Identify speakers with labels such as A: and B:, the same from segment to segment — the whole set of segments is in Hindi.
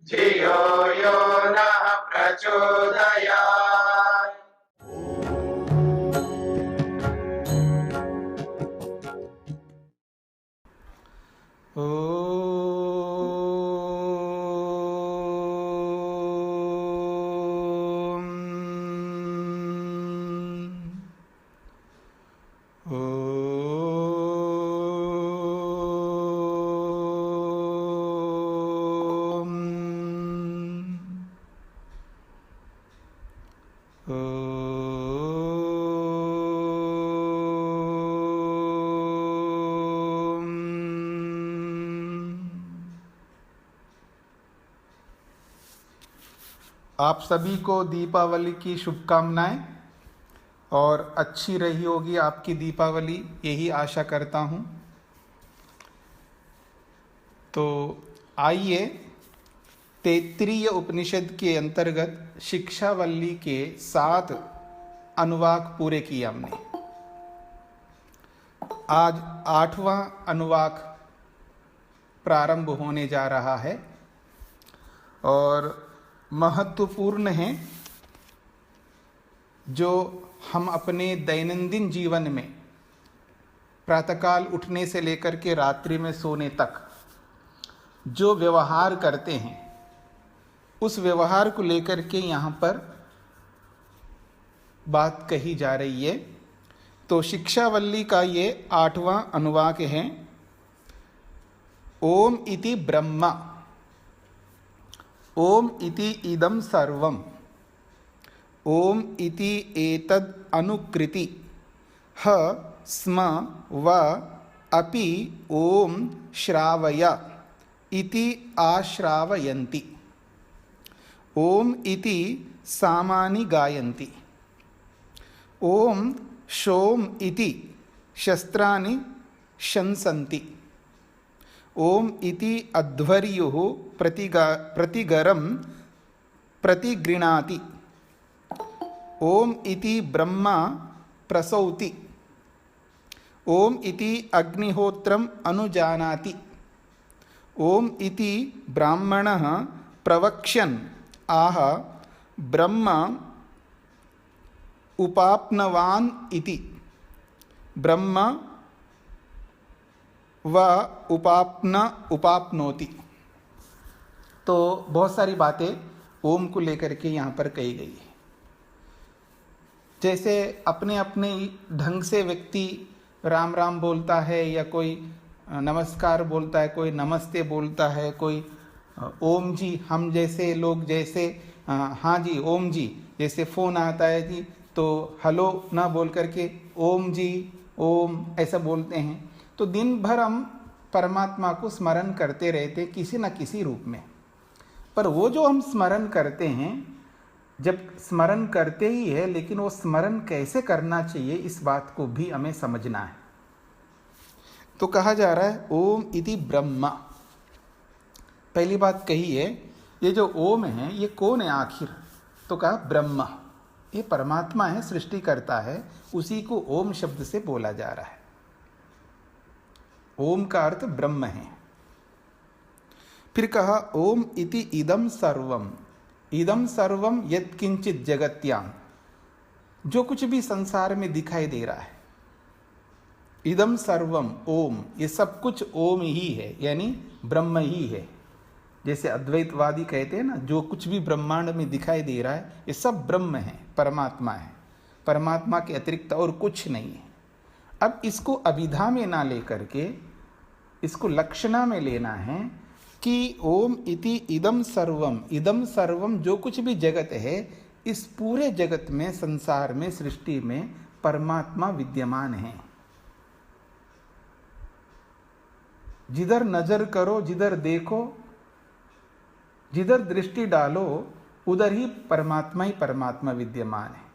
A: धियो यो नः प्रचोदयात्।
B: आप सभी को दीपावली की शुभकामनाएं और अच्छी रही होगी आपकी दीपावली, यही आशा करता हूं। तो आइए तैत्तिरीय उपनिषद के अंतर्गत शिक्षावल्ली के 7 अनुवाक पूरे किए हमने। आज 8वां अनुवाक प्रारंभ होने जा रहा है और महत्वपूर्ण है, जो हम अपने दैनंदिन जीवन में प्रातःकाल उठने से लेकर के रात्रि में सोने तक जो व्यवहार करते हैं, उस व्यवहार को लेकर के यहाँ पर बात कही जा रही है। तो शिक्षावल्ली का ये 8वां अनुवाक है। ओम इति ब्रह्मा, ओम इति इदं सर्वम्, ओम इति एतद् अनुकृति ह स्म व अपि ओम श्रावय इति आश्रावयन्ति, ओम इति सामानि गायन्ति, ओम शोम इति शस्त्राणि शंसन्ति, ओम इति अध्वर्युः प्रतिगरं प्रतिगृणाति, ओम इति ब्रह्मा प्रसौति, ओम इति अग्निहोत्रम् अनुजानाति, ओम इति ब्राह्मणः प्रवक्ष्यन् आह ब्रह्म उपाप्नवान् इति, ब्रह्म व उपाप्नोति। तो बहुत सारी बातें ओम को लेकर के यहाँ पर कही गई है। जैसे अपने अपने ढंग से व्यक्ति राम राम बोलता है, या कोई नमस्कार बोलता है, कोई नमस्ते बोलता है, कोई ओम जी, हम जैसे लोग जैसे हाँ जी ओम जी, जैसे फ़ोन आता है जी तो हेलो ना बोल करके ओम जी ओम ऐसा बोलते हैं। तो दिन भर हम परमात्मा को स्मरण करते रहते किसी न किसी रूप में। पर वो जो हम स्मरण करते हैं, जब स्मरण करते ही है, लेकिन वो स्मरण कैसे करना चाहिए, इस बात को भी हमें समझना है। तो कहा जा रहा है ओम इति ब्रह्मा। पहली बात कही है, ये जो ओम है ये कौन है आखिर? तो कहा ब्रह्मा, ये परमात्मा है, सृष्टि करता है, उसी को ओम शब्द से बोला जा रहा है। ओम का अर्थ ब्रह्म है। फिर कहा ओम इति इदं सर्वम, इदं सर्वम यत्किंचित जगत्यां, जो कुछ भी संसार में दिखाई दे रहा है, इदं सर्वम ओम, ये सब कुछ ओम ही है, यानी ब्रह्म ही है। जैसे अद्वैतवादी कहते हैं ना, जो कुछ भी ब्रह्मांड में दिखाई दे रहा है ये सब ब्रह्म है, परमात्मा है, परमात्मा के अतिरिक्त और कुछ नहीं है। अब इसको अभिधा में ना लेकर के इसको लक्षणा में लेना है कि ओम इति इदं सर्वम, इदं सर्वम जो कुछ भी जगत है, इस पूरे जगत में, संसार में, सृष्टि में परमात्मा विद्यमान है। जिधर नजर करो, जिधर देखो, जिधर दृष्टि डालो, उधर ही परमात्मा विद्यमान है।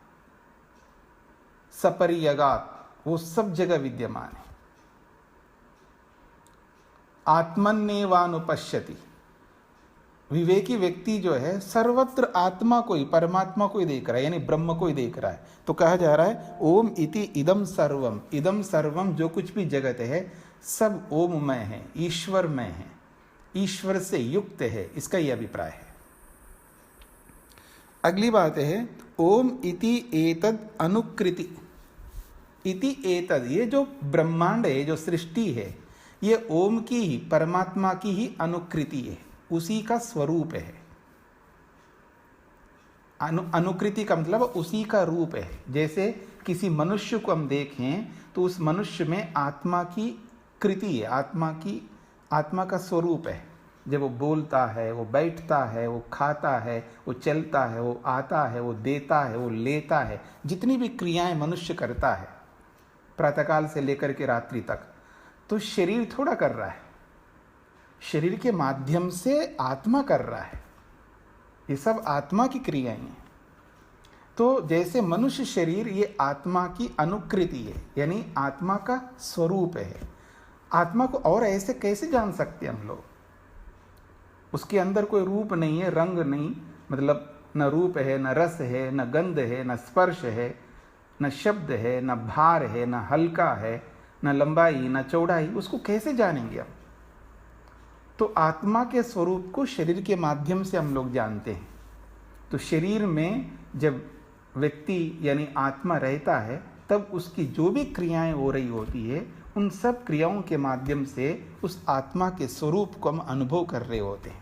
B: सपरियगात, वो सब जगह विद्यमान है। आत्मन्येवानुपश्यति, विवेकी व्यक्ति जो है सर्वत्र आत्मा को ही, परमात्मा को ही देख रहा है, यानी ब्रह्म को ही देख रहा है। तो कहा जा रहा है ओम इति इदं सर्वम, इदं सर्वम जो कुछ भी जगत है सब ओममय है, ईश्वरमय है। ईश्वर से युक्त है, इसका यह अभिप्राय है। अगली बात है ओम इति एतद अनुकृति। इति एतद, ये जो ब्रह्मांड है, जो सृष्टि है, ये ओम की ही, परमात्मा की ही अनुकृति है, उसी का स्वरूप है। अनुकृति का मतलब उसी का रूप है। जैसे किसी मनुष्य को हम देखें तो उस मनुष्य में आत्मा की कृति है, आत्मा का स्वरूप है। जब वो बोलता है, वो बैठता है, वो खाता है, वो चलता है, वो आता है, वो देता है, वो लेता है, जितनी भी क्रियाएं मनुष्य करता है प्रातःकाल से लेकर के रात्रि तक, तो शरीर थोड़ा कर रहा है, शरीर के माध्यम से आत्मा कर रहा है। ये सब आत्मा की क्रियाएं हैं। तो जैसे मनुष्य शरीर ये आत्मा की अनुकृति है, यानी आत्मा का स्वरूप है। आत्मा को और ऐसे कैसे जान सकते हैं हम लोग? उसके अंदर कोई रूप नहीं है, रंग नहीं, मतलब न रूप है, न रस है, न गंध है, न स्पर्श है, न शब्द है, न भार है, न हल्का है, न लंबाई, न चौड़ाई। उसको कैसे जानेंगे हम? तो आत्मा के स्वरूप को शरीर के माध्यम से हम लोग जानते हैं। तो शरीर में जब व्यक्ति यानी आत्मा रहता है, तब उसकी जो भी क्रियाएं हो रही होती है, उन सब क्रियाओं के माध्यम से उस आत्मा के स्वरूप को हम अनुभव कर रहे होते हैं।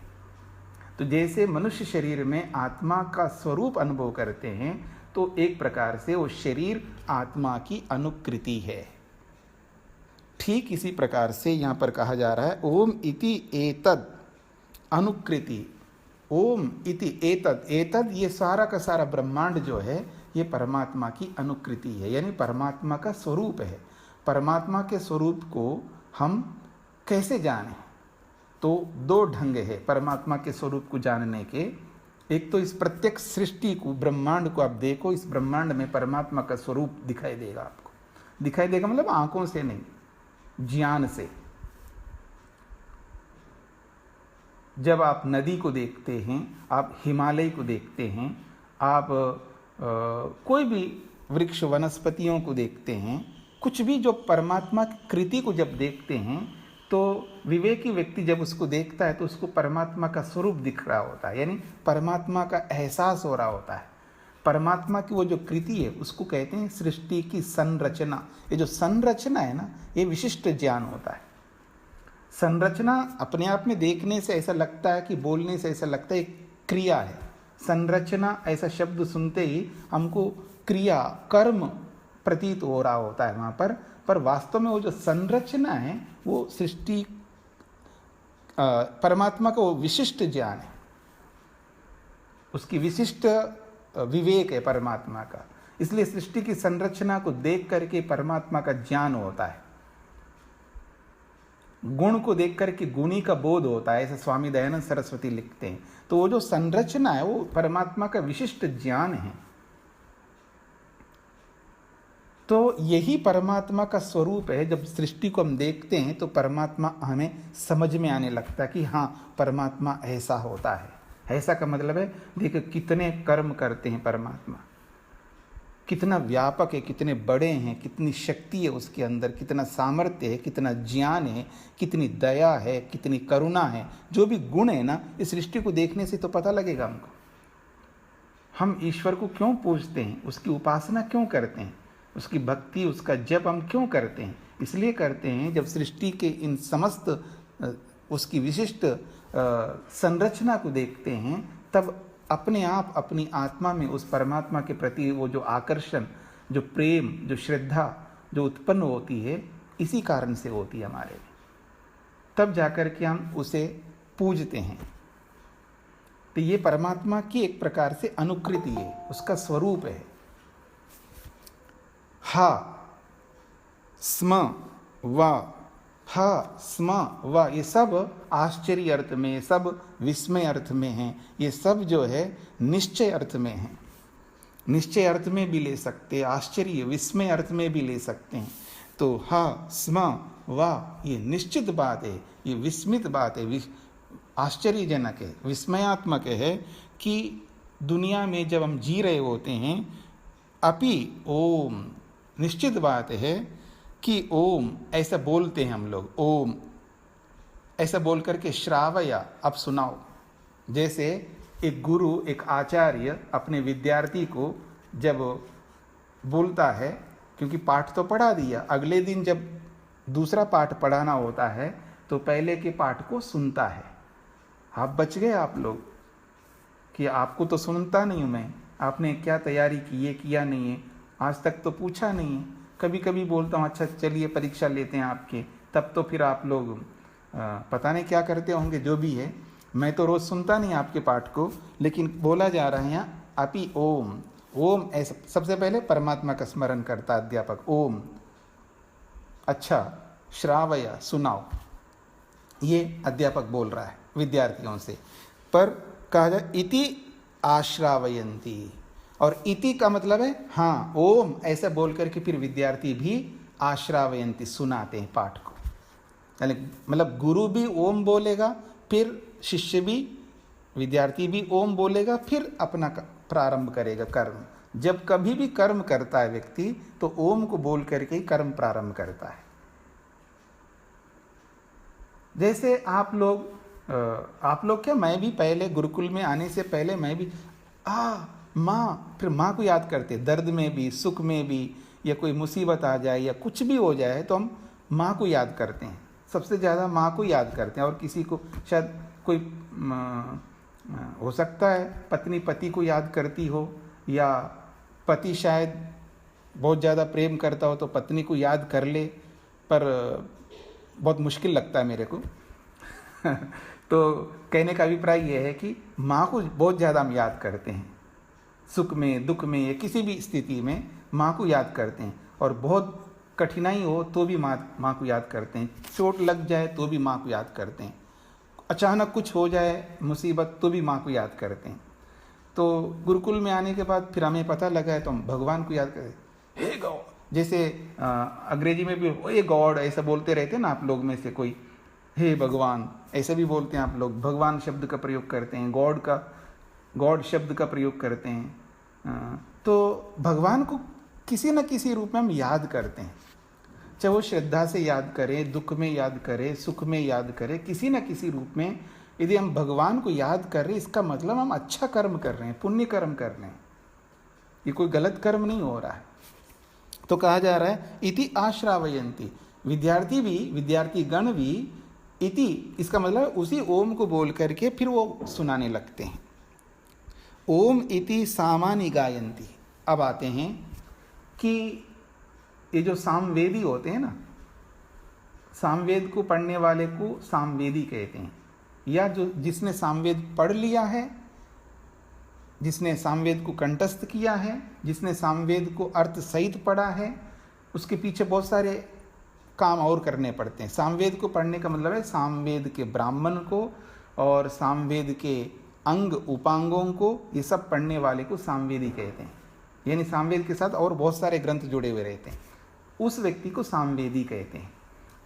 B: तो जैसे मनुष्य शरीर में आत्मा का स्वरूप अनुभव करते हैं, तो एक प्रकार से वो शरीर आत्मा की अनुकृति है। ठीक इसी प्रकार से यहाँ पर कहा जा रहा है ओम इति एतद अनुकृति। ओम इति एतद, एतद ये सारा का सारा ब्रह्मांड जो है ये परमात्मा की अनुकृति है, यानी परमात्मा का स्वरूप है। परमात्मा के स्वरूप को हम कैसे जानें? तो दो ढंग है परमात्मा के स्वरूप को जानने के। एक तो इस प्रत्यक्ष सृष्टि को, ब्रह्मांड को आप देखो, इस ब्रह्मांड में परमात्मा का स्वरूप दिखाई देगा आपको। दिखाई देगा मतलब आंखों से नहीं, ज्ञान से। जब आप नदी को देखते हैं, आप हिमालय को देखते हैं, आप कोई भी वृक्ष वनस्पतियों को देखते हैं, कुछ भी जो परमात्मा की कृति को जब देखते हैं, तो विवेकी व्यक्ति जब उसको देखता है तो उसको परमात्मा का स्वरूप दिख रहा होता है, यानी परमात्मा का एहसास हो रहा होता है। परमात्मा की वो जो कृति है उसको कहते हैं सृष्टि की संरचना। ये जो संरचना है ना, ये विशिष्ट ज्ञान होता है। संरचना अपने आप में देखने से ऐसा लगता है कि बोलने से ऐसा लगता है एक क्रिया है। संरचना ऐसा शब्द सुनते ही हमको क्रिया, कर्म प्रतीत हो रहा होता है वहाँ पर वास्तव में वो जो संरचना है वो सृष्टि परमात्मा का वो विशिष्ट ज्ञान है, उसकी विशिष्ट विवेक है परमात्मा का। इसलिए सृष्टि की संरचना को देख करके परमात्मा का ज्ञान होता है। गुण को देख करके गुणी का बोध होता है, ऐसे स्वामी दयानंद सरस्वती लिखते हैं। तो वो जो संरचना है वो परमात्मा का विशिष्ट ज्ञान है। तो यही परमात्मा का स्वरूप है। जब सृष्टि को हम देखते हैं तो परमात्मा हमें समझ में आने लगता है कि हाँ, परमात्मा ऐसा होता है। ऐसा का मतलब है देखो कितने कर्म करते हैं परमात्मा, कितना व्यापक है, कितने बड़े हैं, कितनी शक्ति है उसके अंदर, कितना सामर्थ्य है, कितना ज्ञान है, कितनी दया है, कितनी करुणा है। जो भी गुण है ना, इस सृष्टि को देखने से तो पता लगेगा हमको। हम ईश्वर को क्यों पूजते हैं, उसकी उपासना क्यों करते हैं, उसकी भक्ति, उसका जप हम क्यों करते हैं? इसलिए करते हैं जब सृष्टि के इन समस्त उसकी विशिष्ट संरचना को देखते हैं, तब अपने आप अपनी आत्मा में उस परमात्मा के प्रति वो जो आकर्षण, जो प्रेम, जो श्रद्धा जो उत्पन्न होती है, इसी कारण से होती है हमारे में। तब जाकर के हम उसे पूजते हैं। तो ये परमात्मा की एक प्रकार से अनुकृति है, उसका स्वरूप है। हा स्म वा, हा स्म वा, ये सब आश्चर्य अर्थ में, सब विस्मय अर्थ में हैं। ये सब जो है निश्चय अर्थ में हैं। निश्चय अर्थ में भी ले सकते हैं, आश्चर्य विस्मय अर्थ में भी ले सकते हैं। तो हा स्म वा ये निश्चित बात है, ये विस्मित बात है, आश्चर्यजनक है, विस्मयात्मक है कि दुनिया में जब हम जी रहे होते हैं, अपि ओम, निश्चित बात है कि ओम ऐसा बोलते हैं हम लोग, ओम ऐसा बोल करके श्रावया, अब सुनाओ। जैसे एक गुरु, एक आचार्य अपने विद्यार्थी को जब बोलता है, क्योंकि पाठ तो पढ़ा दिया, अगले दिन जब दूसरा पाठ पढ़ाना होता है तो पहले के पाठ को सुनता है। आप बच गए आप लोग कि आपको तो सुनता नहीं हूँ मैं, आपने क्या तैयारी की है किया नहीं है, आज तक तो पूछा नहीं है। कभी कभी बोलता हूँ अच्छा चलिए परीक्षा लेते हैं आपके, तब तो फिर आप लोग पता नहीं क्या करते होंगे। जो भी है, मैं तो रोज़ सुनता नहीं आपके पाठ को, लेकिन बोला जा रहा है यहाँ अपि ओम। ओम ऐसा सबसे पहले परमात्मा का स्मरण करता अध्यापक, ओम। अच्छा, श्रावया, सुनाओ, ये अध्यापक बोल रहा है विद्यार्थियों से। पर कहा जाए इति आश्रावयंती, और इति का मतलब है हाँ, ओम ऐसा बोल करके फिर विद्यार्थी भी आश्रावयंती, सुनाते हैं पाठ को। मतलब गुरु भी ओम बोलेगा, फिर शिष्य भी, विद्यार्थी भी ओम बोलेगा, फिर अपना प्रारंभ करेगा कर्म। जब कभी भी कर्म करता है व्यक्ति तो ओम को बोल करके ही कर्म प्रारंभ करता है। जैसे आप लोग क्या, मैं भी पहले गुरुकुल में आने से पहले मैं भी माँ, फिर माँ को याद करते, दर्द में भी सुख में भी, या कोई मुसीबत आ जाए या कुछ भी हो जाए तो हम माँ को याद करते हैं, सबसे ज़्यादा माँ को याद करते हैं। और किसी को शायद कोई हो सकता है पत्नी पति को याद करती हो, या पति शायद बहुत ज़्यादा प्रेम करता हो तो पत्नी को याद कर ले, पर बहुत मुश्किल लगता है मेरे को। तो कहने का अभिप्राय यह है कि माँ को बहुत ज़्यादा हम याद करते हैं, सुख में दुख में या किसी भी स्थिति में माँ को याद करते हैं। और बहुत कठिनाई हो तो भी माँ को याद करते हैं, चोट लग जाए तो भी माँ को याद करते हैं, अचानक कुछ हो जाए मुसीबत तो भी माँ को याद करते हैं। तो गुरुकुल में आने के बाद फिर हमें पता लगा है तो हम भगवान को याद करते, हे गॉड। जैसे अंग्रेजी में भी हे गॉड ऐसा बोलते रहते हैं ना आप लोग में से कोई, हे भगवान ऐसे भी बोलते हैं आप लोग, भगवान शब्द का प्रयोग करते हैं, गॉड शब्द का प्रयोग करते हैं। तो भगवान को किसी न किसी रूप में हम याद करते हैं, चाहे वो श्रद्धा से याद करें, दुख में याद करें, सुख में याद करें, किसी न किसी रूप में यदि हम भगवान को याद कर रहे हैं, इसका मतलब हम अच्छा कर्म कर रहे हैं, पुण्य कर्म कर रहे हैं, ये कोई गलत कर्म नहीं हो रहा है। तो कहा जा रहा है इति आश्रावयंती, विद्यार्थी गण भी इति, इसका मतलब उसी ओम को बोल करके फिर वो सुनाने लगते हैं। ओम इति सामानि गायन्ति। अब आते हैं कि ये जो सामवेदी होते हैं ना, सामवेद को पढ़ने वाले को सामवेदी कहते हैं, या जिसने सामवेद पढ़ लिया है, जिसने सामवेद को कंठस्थ किया है, जिसने सामवेद को अर्थ सहित पढ़ा है, उसके पीछे बहुत सारे काम और करने पड़ते हैं। सामवेद को पढ़ने का मतलब है सामवेद के ब्राह्मण को और सामवेद के अंग उपांगों को, ये सब पढ़ने वाले को सामवेदी कहते हैं। यानी सामवेद के साथ और बहुत सारे ग्रंथ जुड़े हुए रहते हैं, उस व्यक्ति को सामवेदी कहते हैं।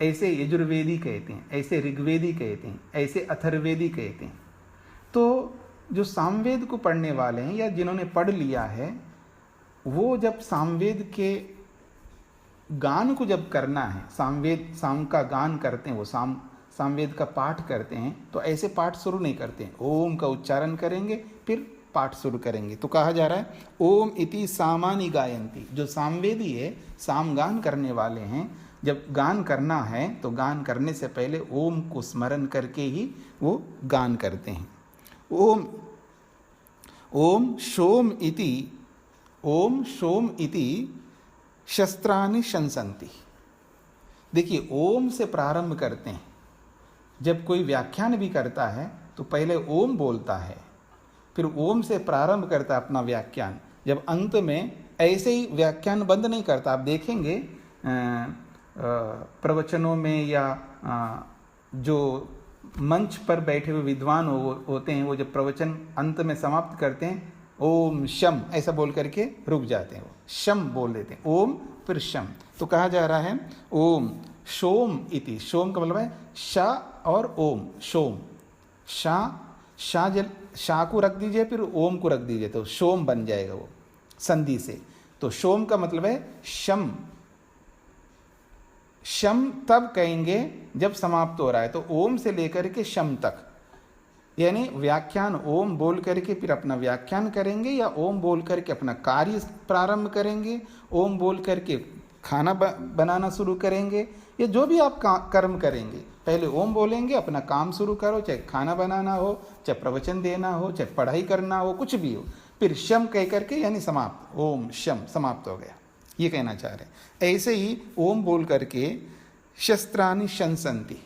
B: ऐसे यजुर्वेदी कहते हैं, ऐसे ऋग्वेदी कहते हैं, ऐसे अथर्ववेदी कहते हैं। तो जो सामवेद को पढ़ने वाले हैं या जिन्होंने पढ़ लिया है, वो जब सामवेद के गान को जब करना है, साम का गान करते हैं, वो सामवेद का पाठ करते हैं, तो ऐसे पाठ शुरू नहीं करते हैं, ओम का उच्चारण करेंगे फिर पाठ शुरू करेंगे। तो कहा जा रहा है ओम इति सामानि गायन्ति, जो सामवेदी है, सामगान करने वाले हैं, जब गान करना है तो गान करने से पहले ओम को स्मरण करके ही वो गान करते हैं। ओम शोम इति शस्त्राणि शंसन्ति। देखिए, ओम से प्रारंभ करते हैं। जब कोई व्याख्यान भी करता है तो पहले ओम बोलता है, फिर ओम से प्रारंभ करता है अपना व्याख्यान। जब अंत में ऐसे ही व्याख्यान बंद नहीं करता। आप देखेंगे प्रवचनों में या जो मंच पर बैठे हुए विद्वान होते हैं, वो जब प्रवचन अंत में समाप्त करते हैं, ओम शम ऐसा बोल करके रुक जाते हैं, वो शम बोल देते हैं, ओम फिर शम। तो कहा जा रहा है ओम शोम इति, शोम का मतलब है शा और ओम, शोम, शा को रख दीजिए फिर ओम को रख दीजिए तो शोम बन जाएगा वो संधि से। तो शोम का मतलब है शम, शम तब कहेंगे जब समाप्त हो रहा है, तो ओम से लेकर के शम तक, यानी व्याख्यान ओम बोल करके फिर अपना व्याख्यान करेंगे, या ओम बोल करके अपना कार्य प्रारंभ करेंगे, ओम बोल करके खाना बनाना शुरू करेंगे, या जो भी आप कर्म करेंगे, पहले ओम बोलेंगे, अपना काम शुरू करो, चाहे खाना बनाना हो, चाहे प्रवचन देना हो, चाहे पढ़ाई करना हो, कुछ भी हो, फिर शम कह करके यानी समाप्त, ओम शम समाप्त हो गया, ये कहना चाह रहे हैं। ऐसे ही ओम बोल करके शस्त्रानि शंसन्ति,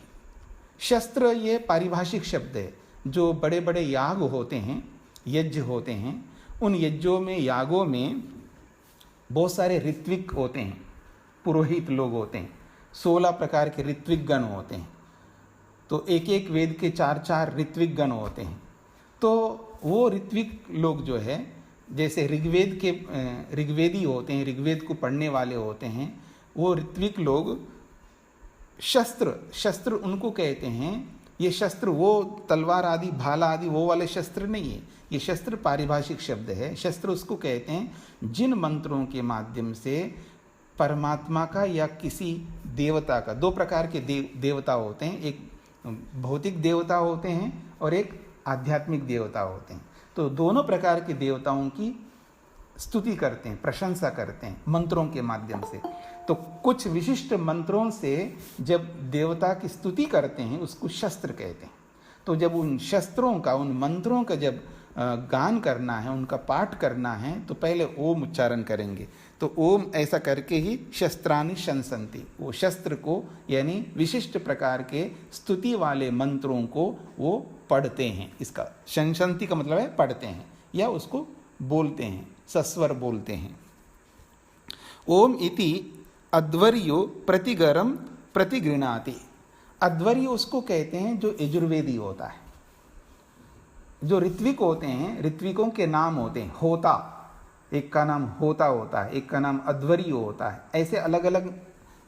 B: शस्त्र ये पारिभाषिक शब्द है। जो बड़े बड़े याग होते हैं, यज्ञ होते हैं, उन यज्ञों में, यागों में बहुत सारे ऋत्विक होते हैं, पुरोहित लोग होते हैं, 16 प्रकार के ऋत्विक गण होते हैं। तो एक एक वेद के 4-4 ऋत्विक गण होते हैं। तो वो ऋत्विक लोग जो है, जैसे ऋग्वेद के ऋग्वेदी होते हैं, ऋग्वेद को पढ़ने वाले होते हैं, वो ऋत्विक लोग शस्त्र उनको कहते हैं। ये शस्त्र वो तलवार आदि, भाला आदि वो वाले शस्त्र नहीं है, ये शस्त्र पारिभाषिक शब्द है। शस्त्र उसको कहते हैं जिन मंत्रों के माध्यम से परमात्मा का या किसी देवता का, 2 प्रकार के देवता होते हैं, एक भौतिक देवता होते हैं और एक आध्यात्मिक देवता होते हैं। तो दोनों प्रकार के देवताओं की स्तुति करते हैं, प्रशंसा करते हैं मंत्रों के माध्यम से। तो कुछ विशिष्ट मंत्रों से जब देवता की स्तुति करते हैं, उसको शस्त्र कहते हैं। तो जब उन शस्त्रों का, उन मंत्रों का जब गान करना है, उनका पाठ करना है, तो पहले ओम उच्चारण करेंगे। तो ओम ऐसा करके ही शस्त्रानि शंसन्ति, वो शस्त्र को यानी विशिष्ट प्रकार के स्तुति वाले मंत्रों को वो पढ़ते हैं। इसका शंसन्ति का मतलब है पढ़ते हैं या उसको बोलते हैं, सस्वर बोलते हैं। ओम इति अध्वर्यो प्रतिगरम प्रतिगृणाति, अध्वर्य उसको कहते हैं जो यजुर्वेदी होता है। जो ऋत्विक होते हैं, ऋत्विकों के नाम होते हैं, होता, एक का नाम होता होता है, एक का नाम अध्वर्य होता है, ऐसे अलग अलग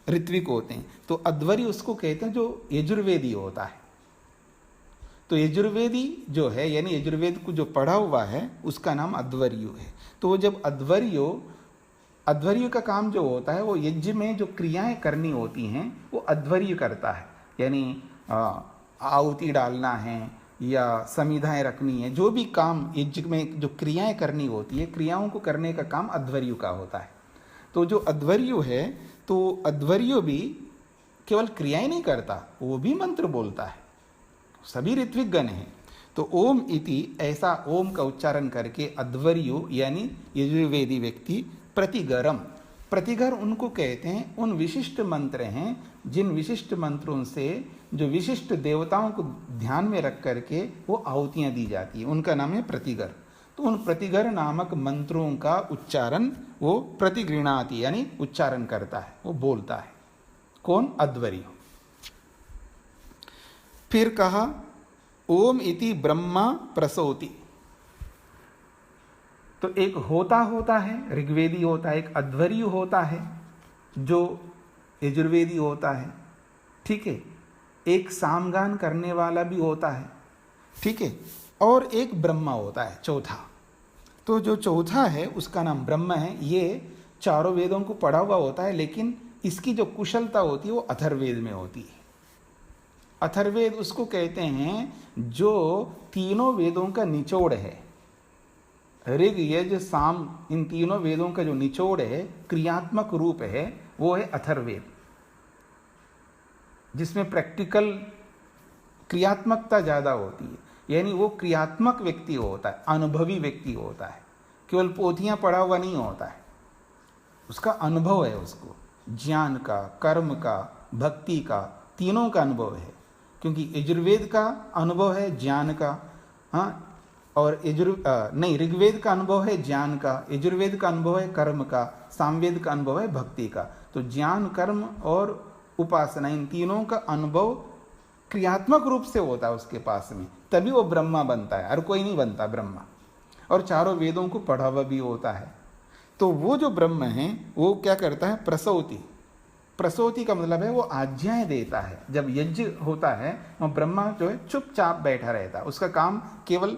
B: ऋत्विक होते हैं। तो अध्वर्य उसको कहते हैं जो यजुर्वेदी होता है। तो यजुर्वेदी जो है, यानी यजुर्वेद को जो पढ़ा हुआ है, उसका नाम अध्वर्यो है। तो वो जब अध्वर्य का काम जो होता है, वो यज्ञ में जो क्रियाएं करनी होती हैं वो अध्वर्य करता है। यानी आहुति डालना है या समिधाएं रखनी है, जो भी काम यज्ञ में जो क्रियाएं करनी होती है, क्रियाओं को करने का काम अध्वर्य का होता है। तो जो अध्वर्य है, तो अध्वर्य भी केवल क्रियाएं नहीं करता, वो भी मंत्र बोलता है। सभी ऋत्विक गण हैं। तो ओम इति, ऐसा ओम का उच्चारण करके अध्वर्यो यानी यजुर्वेदी व्यक्ति प्रतिगरम, प्रतिगर उनको कहते हैं, उन विशिष्ट मंत्र हैं जिन विशिष्ट मंत्रों से जो विशिष्ट देवताओं को ध्यान में रख करके वो आहुतियाँ दी जाती है, उनका नाम है प्रतिगर। तो उन प्रतिगर नामक मंत्रों का उच्चारण वो प्रतिगृणाति यानी उच्चारण करता है, वो बोलता है। कौन? अध्वर्य। फिर कहा ओम इति ब्रह्मा प्रसौति। तो एक होता है, ऋग्वेदी होता है, एक अध्वर्य होता है जो यजुर्वेदी होता है, ठीक है। एक सामगान करने वाला भी होता है, ठीक है। और एक ब्रह्मा होता है, चौथा। तो जो चौथा है उसका नाम ब्रह्मा है। ये चारों वेदों को पढ़ा हुआ होता है, लेकिन इसकी जो कुशलता होती है वो अथर्ववेद में होती है। अथर्ववेद उसको कहते हैं जो तीनों वेदों का निचोड़ है। ऋग यज साम, इन तीनों वेदों का जो निचोड़ है, क्रियात्मक रूप है, वो है अथर्ववेद, जिसमें प्रैक्टिकल क्रियात्मकता ज़्यादा होती है। यानी वो क्रियात्मक व्यक्ति होता है, अनुभवी व्यक्ति होता है, केवल पोथियां पढ़ा हुआ नहीं होता है, उसका अनुभव है, उसको ज्ञान का, कर्म का, भक्ति का, तीनों का अनुभव है। क्योंकि यजुर्वेद का अनुभव है ज्ञान का, हाँ, और ऋग्वेद का अनुभव है ज्ञान का, यजुर्वेद का अनुभव है कर्म का, सामवेद का अनुभव है भक्ति का। तो ज्ञान, कर्म और उपासना, इन तीनों का अनुभव क्रियात्मक रूप से होता है उसके पास में, तभी वो ब्रह्मा बनता है, हर कोई नहीं बनता ब्रह्मा। और चारों वेदों को पढ़ा हुआ भी होता है। तो वो जो ब्रह्म है वो क्या करता है? प्रसौति। प्रसौति का मतलब है वो आज्ञाएं देता है। जब यज्ञ होता है वह ब्रह्मा जो है चुपचाप बैठा रहता है, उसका काम केवल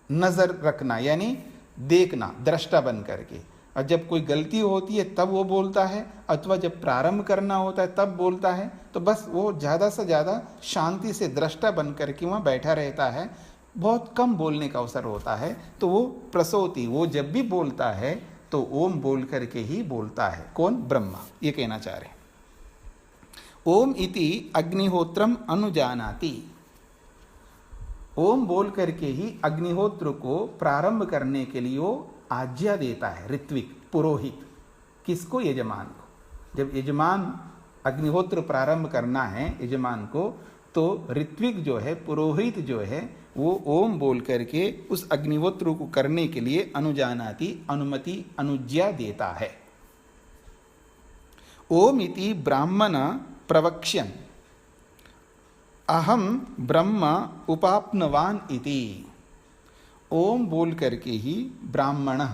B: नजर रखना, यानी देखना, दृष्टा बन करके। और जब कोई गलती होती है तब वो बोलता है, अथवा जब प्रारंभ करना होता है तब बोलता है। तो बस वो ज़्यादा से ज़्यादा शांति से दृष्टा बन करके वहाँ बैठा रहता है, बहुत कम बोलने का अवसर होता है। तो वो प्रसूति, वो जब भी बोलता है तो ओम बोल करके ही बोलता है। कौन? ब्रह्मा। ये कहना चाह रहे हैं। ओम इति अग्निहोत्रम अनुजानाति। ओम बोल करके ही अग्निहोत्र को प्रारंभ करने के लिए वो आज्ञा देता है। ऋत्विक, पुरोहित। किसको? यजमान को। जब यजमान अग्निहोत्र प्रारंभ करना है यजमान को, तो ऋत्विक जो है, पुरोहित जो है, वो ओम बोल करके उस अग्निहोत्र को करने के लिए अनुजानाति, अनुमति, अनुज्ञा देता है। ओम इति ब्राह्मण प्रवक्ष्यन् अहम ब्रह्म उपाप्नवान इति। ओम बोल करके ही ब्राह्मण,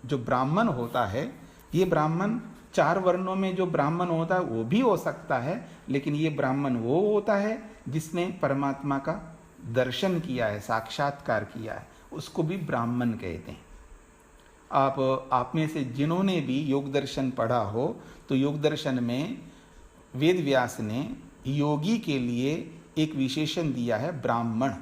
B: जो ब्राह्मण होता है, ये ब्राह्मण 4 वर्णों में जो ब्राह्मण होता है वो भी हो सकता है, लेकिन ये ब्राह्मण वो होता है जिसने परमात्मा का दर्शन किया है, साक्षात्कार किया है, उसको भी ब्राह्मण कहते हैं। आप में से जिन्होंने भी योग दर्शन पढ़ा हो, तो योग दर्शन में वेद व्यास ने योगी के लिए एक विशेषण दिया है, ब्राह्मण।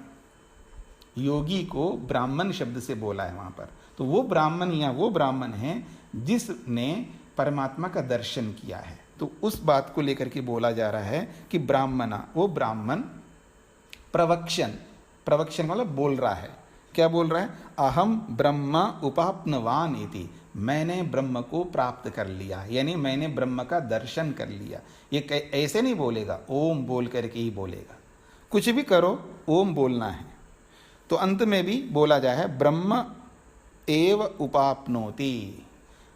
B: योगी को ब्राह्मण शब्द से बोला है वहाँ पर। तो वो ब्राह्मण या वो ब्राह्मण है जिसने परमात्मा का दर्शन किया है। तो उस बात को लेकर के बोला जा रहा है कि ब्राह्मणा, वो ब्राह्मण प्रवक्शन, प्रवक्शन मतलब बोल रहा है। क्या बोल रहा है? अहम ब्रह्म उपाप्नवान इति। मैंने ब्रह्म को प्राप्त कर लिया, यानी मैंने ब्रह्म का दर्शन कर लिया। ये ऐसे नहीं बोलेगा, ओम बोल करके ही बोलेगा। कुछ भी करो, ओम बोलना है। तो अंत में भी बोला जाए है ब्रह्म एव उपाप्नोति।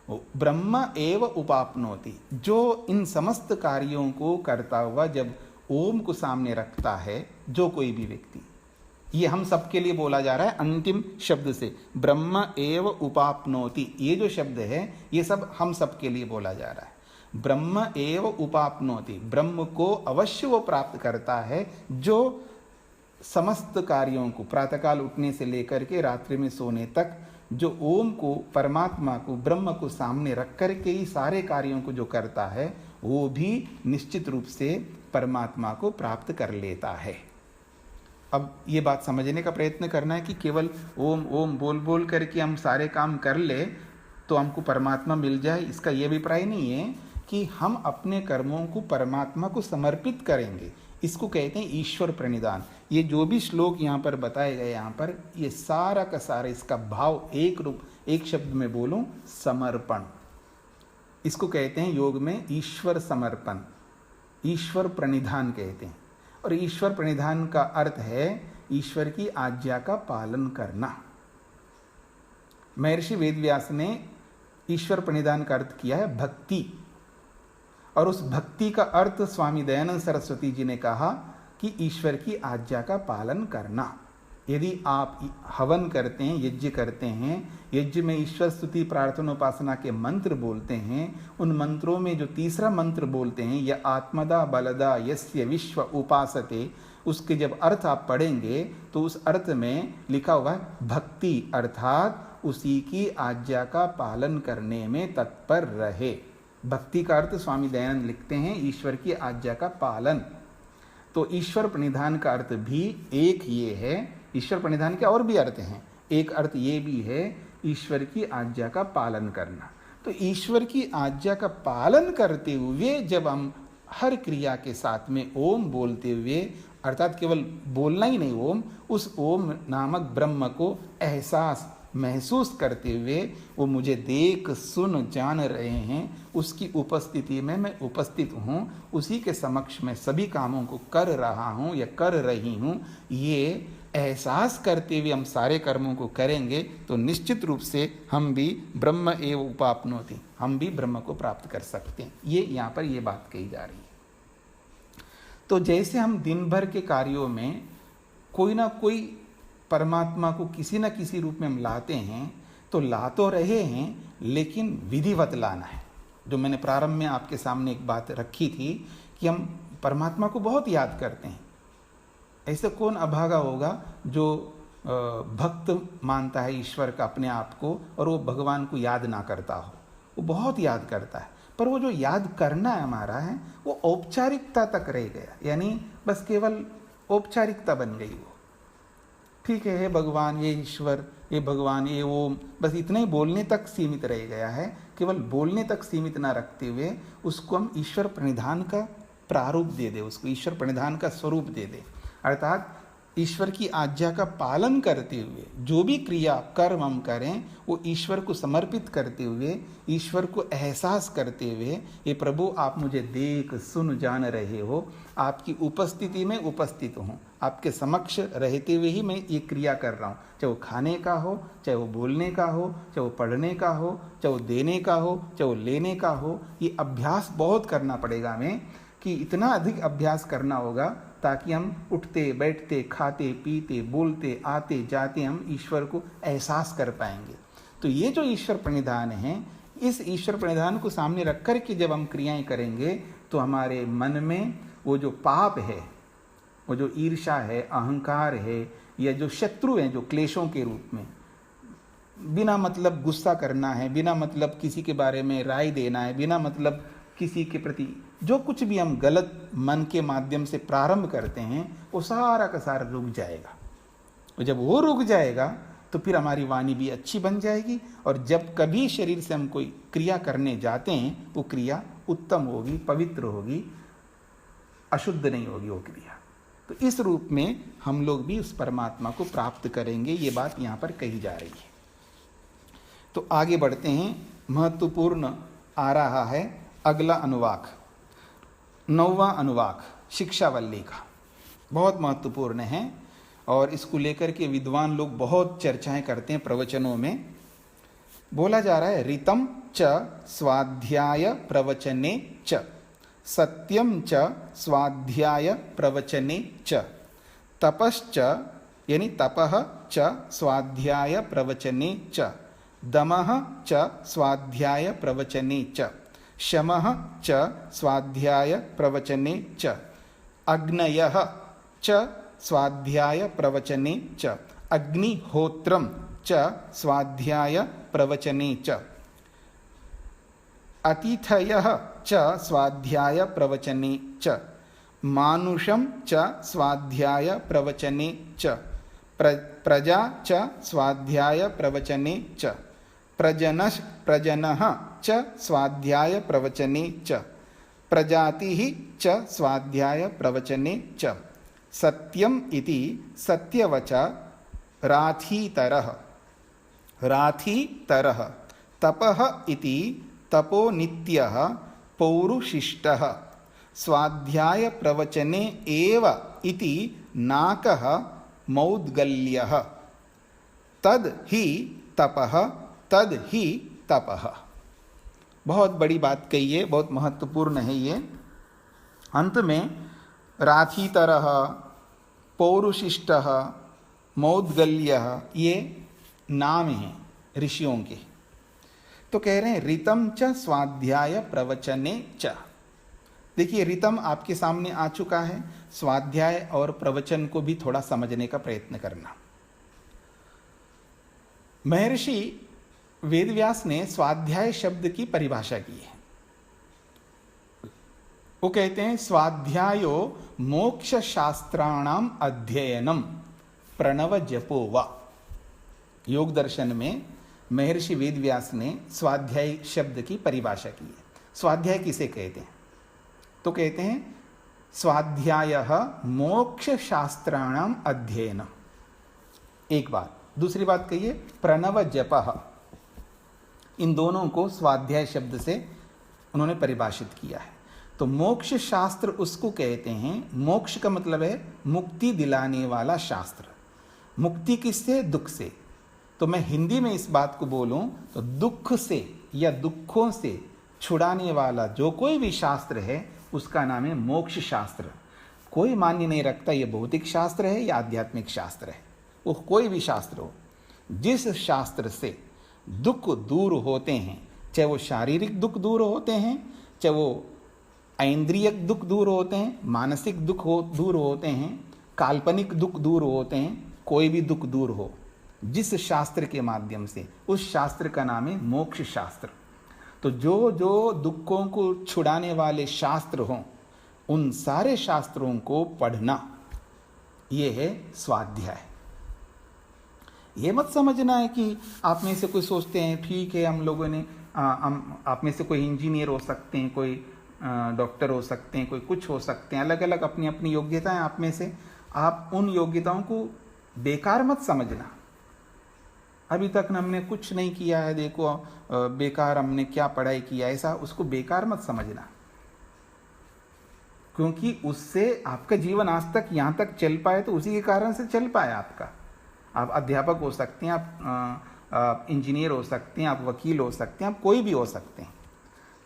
B: ब्रह्म एव उपाप्नोति, जो इन समस्त कार्यों को करता हुआ जब ओम को सामने रखता है, जो कोई भी व्यक्ति, ये हम सबके लिए बोला जा रहा है अंतिम शब्द से, ब्रह्म एव उपाप्नोति। ये जो शब्द है ये सब हम सबके लिए बोला जा रहा है। ब्रह्म एव उपाप्नोति, ब्रह्म को अवश्य वो प्राप्त करता है जो समस्त कार्यों को, प्रातःकाल उठने से लेकर के रात्रि में सोने तक, जो ओम को, परमात्मा को, ब्रह्म को सामने रख करके ही सारे कार्यों को जो करता है, वो भी निश्चित रूप से परमात्मा को प्राप्त कर लेता है। अब ये बात समझने का प्रयत्न करना है कि केवल ओम ओम बोल बोल करके हम सारे काम कर ले तो हमको परमात्मा मिल जाए, इसका ये अभिप्राय नहीं है कि हम अपने कर्मों को परमात्मा को समर्पित करेंगे। इसको कहते हैं ईश्वर प्रणिधान। ये जो भी श्लोक यहाँ पर बताए गए, यहाँ पर ये सारा का सारा इसका भाव एक रूप, एक शब्द में बोलूं, समर्पण। इसको कहते हैं योग में ईश्वर समर्पण, ईश्वर प्रणिधान कहते हैं। और ईश्वर प्रणिधान का अर्थ है ईश्वर की आज्ञा का पालन करना। महर्षि वेदव्यास ने ईश्वर प्रणिधान का अर्थ किया है भक्ति, और उस भक्ति का अर्थ स्वामी दयानंद सरस्वती जी ने कहा कि ईश्वर की आज्ञा का पालन करना। यदि आप हवन करते हैं, यज्ञ करते हैं, यज्ञ में ईश्वर स्तुति प्रार्थना उपासना के मंत्र बोलते हैं, उन मंत्रों में जो तीसरा मंत्र बोलते हैं, यह आत्मदा बलदा यस्य विश्व उपासते, उसके जब अर्थ आप पढ़ेंगे तो उस अर्थ में लिखा हुआ है भक्ति, अर्थात उसी की आज्ञा का पालन करने में तत्पर रहे। भक्ति का अर्थ स्वामी दयानंद लिखते हैं ईश्वर की आज्ञा का पालन। तो ईश्वर प्रणिधान का अर्थ भी एक ये है। ईश्वर प्रणिधान के और भी अर्थ हैं, एक अर्थ ये भी है ईश्वर की आज्ञा का पालन करना। तो ईश्वर की आज्ञा का पालन करते हुए जब हम हर क्रिया के साथ में ओम बोलते हुए, अर्थात केवल बोलना ही नहीं, ओम, उस ओम नामक ब्रह्म को एहसास महसूस करते हुए वो मुझे देख सुन जान रहे हैं, उसकी उपस्थिति में मैं उपस्थित हूँ, उसी के समक्ष मैं सभी कामों को कर रहा हूँ या कर रही हूँ, ये एहसास करते हुए हम सारे कर्मों को करेंगे तो निश्चित रूप से हम भी ब्रह्म एव उपाप्नोति, हम भी ब्रह्म को प्राप्त कर सकते हैं। ये यहाँ पर ये बात कही जा रही है। तो जैसे हम दिन भर के कार्यों में कोई ना कोई परमात्मा को किसी न किसी रूप में हम लाते हैं, तो ला तो रहे हैं लेकिन विधिवत लाना है। जो मैंने प्रारंभ में आपके सामने एक बात रखी थी कि हम परमात्मा को बहुत याद करते हैं। ऐसे कौन अभागा होगा जो भक्त मानता है ईश्वर का अपने आप को और वो भगवान को याद ना करता हो। वो बहुत याद करता है, पर वो जो याद करना हमारा है वो औपचारिकता तक रह गया, यानी बस केवल औपचारिकता बन गई वो। ठीक है, हे भगवान, ये ईश्वर, ये भगवान, ये ओम, बस इतना ही बोलने तक सीमित रह गया है। केवल बोलने तक सीमित ना रखते हुए उसको हम ईश्वर प्रणिधान का प्रारूप दे दे, उसको ईश्वर प्रणिधान का स्वरूप दे दे, अर्थात ईश्वर की आज्ञा का पालन करते हुए जो भी क्रिया कर्म हम करें वो ईश्वर को समर्पित करते हुए, ईश्वर को एहसास करते हुए, ये प्रभु आप मुझे देख सुन जान रहे हो, आपकी उपस्थिति में उपस्थित हूँ, आपके समक्ष रहते हुए ही मैं ये क्रिया कर रहा हूँ, चाहे वो खाने का हो, चाहे वो बोलने का हो, चाहे वो पढ़ने का हो, चाहे वो देने का हो, चाहे वो लेने का हो। ये अभ्यास बहुत करना पड़ेगा हमें, कि इतना अधिक अभ्यास करना होगा ताकि हम उठते बैठते खाते पीते बोलते आते जाते हम ईश्वर को एहसास कर पाएंगे। तो ये जो ईश्वर प्रणिधान है, इस ईश्वर प्रणिधान को सामने रख कर के जब हम क्रियाएं करेंगे तो हमारे मन में वो जो पाप है, वो जो ईर्ष्या है, अहंकार है, या जो शत्रु हैं, जो क्लेशों के रूप में बिना मतलब गुस्सा करना है, बिना मतलब किसी के बारे में राय देना है, बिना मतलब किसी के प्रति जो कुछ भी हम गलत मन के माध्यम से प्रारंभ करते हैं, वो सारा का सारा रुक जाएगा। और जब वो रुक जाएगा तो फिर हमारी वाणी भी अच्छी बन जाएगी, और जब कभी शरीर से हम कोई क्रिया करने जाते हैं वो क्रिया उत्तम होगी, पवित्र होगी, अशुद्ध नहीं होगी वो क्रिया। तो इस रूप में हम लोग भी उस परमात्मा को प्राप्त करेंगे, ये बात यहाँ पर कही जा रही है। तो आगे बढ़ते हैं, महत्वपूर्ण आ रहा है अगला अनुवाक, 9वां अनुवाक शिक्षावल्ली का, बहुत महत्वपूर्ण है और इसको लेकर के विद्वान लोग बहुत चर्चाएं करते हैं। प्रवचनों में बोला जा रहा है, ऋतम च स्वाध्याय प्रवचने च, सत्यम च स्वाध्याय प्रवचने च, तपश्च यानी तपः च स्वाध्याय प्रवचने च, दमः च स्वाध्याय प्रवचने च, शमः च स्वाध्याय प्रवचने च, अग्नयः च स्वाध्याय प्रवचने च, अग्निहोत्रं च स्वाध्याय प्रवचने च, अतिथयः च स्वाध्याय प्रवचने च, मानुषं च स्वाध्याय प्रवचने च, प्रजा च स्वाध्याय प्रवचने च, प्रजनः च स्वाध्याय प्रवचने च, प्रजातिः च स्वाध्याय प्रवचने च, सत्यम इति सत्यवच राथीतरः, राथीतरः, तपः इति तपोनित्यः पौरुशिष्टः, स्वाध्याय प्रवचने एव इति नाकः मौद्गल्यः, तद ही तपः, तद ही तपः। बहुत बड़ी बात कही है, बहुत महत्वपूर्ण है ये। अंत में राथीतरः, पौरुशिष्टः, मौद्गल्यः, ये नाम हैं ऋषियों के। तो कह रहे हैं ऋतम च स्वाध्याय प्रवचने च। देखिए, ऋतम आपके सामने आ चुका है, स्वाध्याय और प्रवचन को भी थोड़ा समझने का प्रयत्न करना। महर्षि वेदव्यास ने स्वाध्याय शब्द की परिभाषा की है। वो कहते हैं, स्वाध्यायो मोक्ष शास्त्राणाम अध्ययनम प्रणव जपो वा। योग दर्शन में महर्षि वेदव्यास ने स्वाध्याय शब्द की परिभाषा की है। स्वाध्याय किसे कहते हैं? तो कहते हैं स्वाध्यायः मोक्ष शास्त्राणाम अध्ययनम, एक बात। दूसरी बात कहिए प्रणव जपः। इन दोनों को स्वाध्याय शब्द से उन्होंने परिभाषित किया है। तो मोक्ष शास्त्र उसको कहते हैं, मोक्ष का मतलब है मुक्ति दिलाने वाला शास्त्र। मुक्ति किससे? दुख से। तो मैं हिंदी में इस बात को बोलूं तो दुख से या दुखों से छुड़ाने वाला जो कोई भी शास्त्र है उसका नाम है मोक्ष शास्त्र। कोई मान्य नहीं रखता ये भौतिक शास्त्र है या आध्यात्मिक शास्त्र है, वो कोई भी शास्त्र हो। जिस शास्त्र से दुख दूर होते हैं, चाहे वो शारीरिक दुख दूर होते हैं, चाहे वो ऐन्द्रियक दुख दूर होते हैं, मानसिक दुख दूर होते हैं, काल्पनिक दुख दूर होते हैं, कोई भी दुख दूर हो, जिस शास्त्र के माध्यम से, उस शास्त्र का नाम है मोक्ष शास्त्र। तो तो जो जो दुखों को छुड़ाने वाले शास्त्र हों उन सारे शास्त्रों को पढ़ना, ये है स्वाध्याय। ये मत समझना है कि आप में से कोई सोचते हैं ठीक है हम लोगों ने आप में से कोई इंजीनियर हो सकते हैं, कोई डॉक्टर हो सकते हैं, कोई कुछ हो सकते हैं, अलग अलग अपनी अपनी योग्यताएं आप में से। आप उन योग्यताओं को बेकार मत समझना। अभी तक हमने कुछ नहीं किया है, देखो बेकार हमने क्या पढ़ाई किया, ऐसा उसको बेकार मत समझना, क्योंकि उससे आपका जीवन आज तक यहाँ तक चल पाए तो उसी के कारण से चल पाया आपका। आप अध्यापक हो सकते हैं, आप इंजीनियर हो सकते हैं, आप वकील हो सकते हैं, आप कोई भी हो सकते हैं।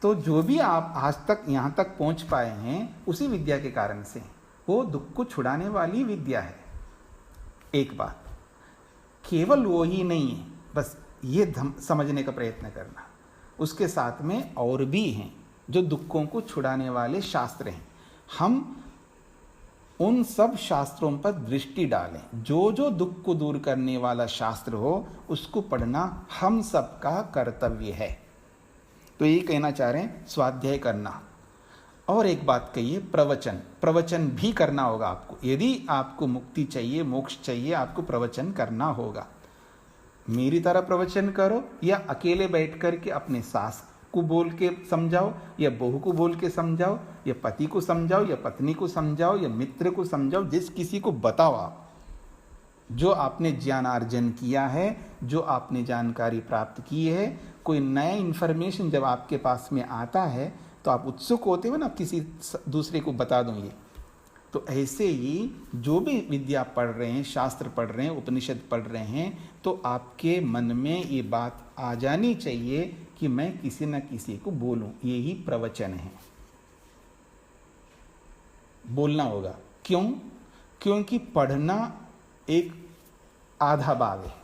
B: तो जो भी आप आज तक यहाँ तक पहुँच पाए हैं उसी विद्या के कारण से, वो दुख को छुड़ाने वाली विद्या है। एक बात, केवल वो ही नहीं है, बस ये समझने का प्रयत्न करना। उसके साथ में और भी हैं जो दुखों को छुड़ाने वाले शास्त्र हैं। हम उन सब शास्त्रों पर दृष्टि डालें। जो जो दुख को दूर करने वाला शास्त्र हो उसको पढ़ना हम सबका कर्तव्य है। तो यही कहना चाह रहे हैं, स्वाध्याय करना। और एक बात कहिए, प्रवचन भी करना होगा आपको। यदि आपको मुक्ति चाहिए, मोक्ष चाहिए, आपको प्रवचन करना होगा। मेरी तरह प्रवचन करो या अकेले बैठ कर के अपने सास को बोल के समझाओ, या बहू को बोल के समझाओ, या पति को समझाओ, या पत्नी को समझाओ, या मित्र को समझाओ, जिस किसी को बताओ आप, जो आपने ज्ञानार्जन किया है, जो आपने जानकारी प्राप्त की है। कोई नया इन्फॉर्मेशन जब आपके पास में आता है तो आप उत्सुक होते हो ना, किसी दूसरे को बता दूं ये। तो ऐसे ही जो भी विद्या पढ़ रहे हैं, शास्त्र पढ़ रहे हैं, उपनिषद पढ़ रहे हैं, तो आपके मन में ये बात आ जानी चाहिए कि मैं किसी न किसी को बोलूं। यही प्रवचन है, बोलना होगा। क्यों? क्योंकि पढ़ना एक आधा भाग है,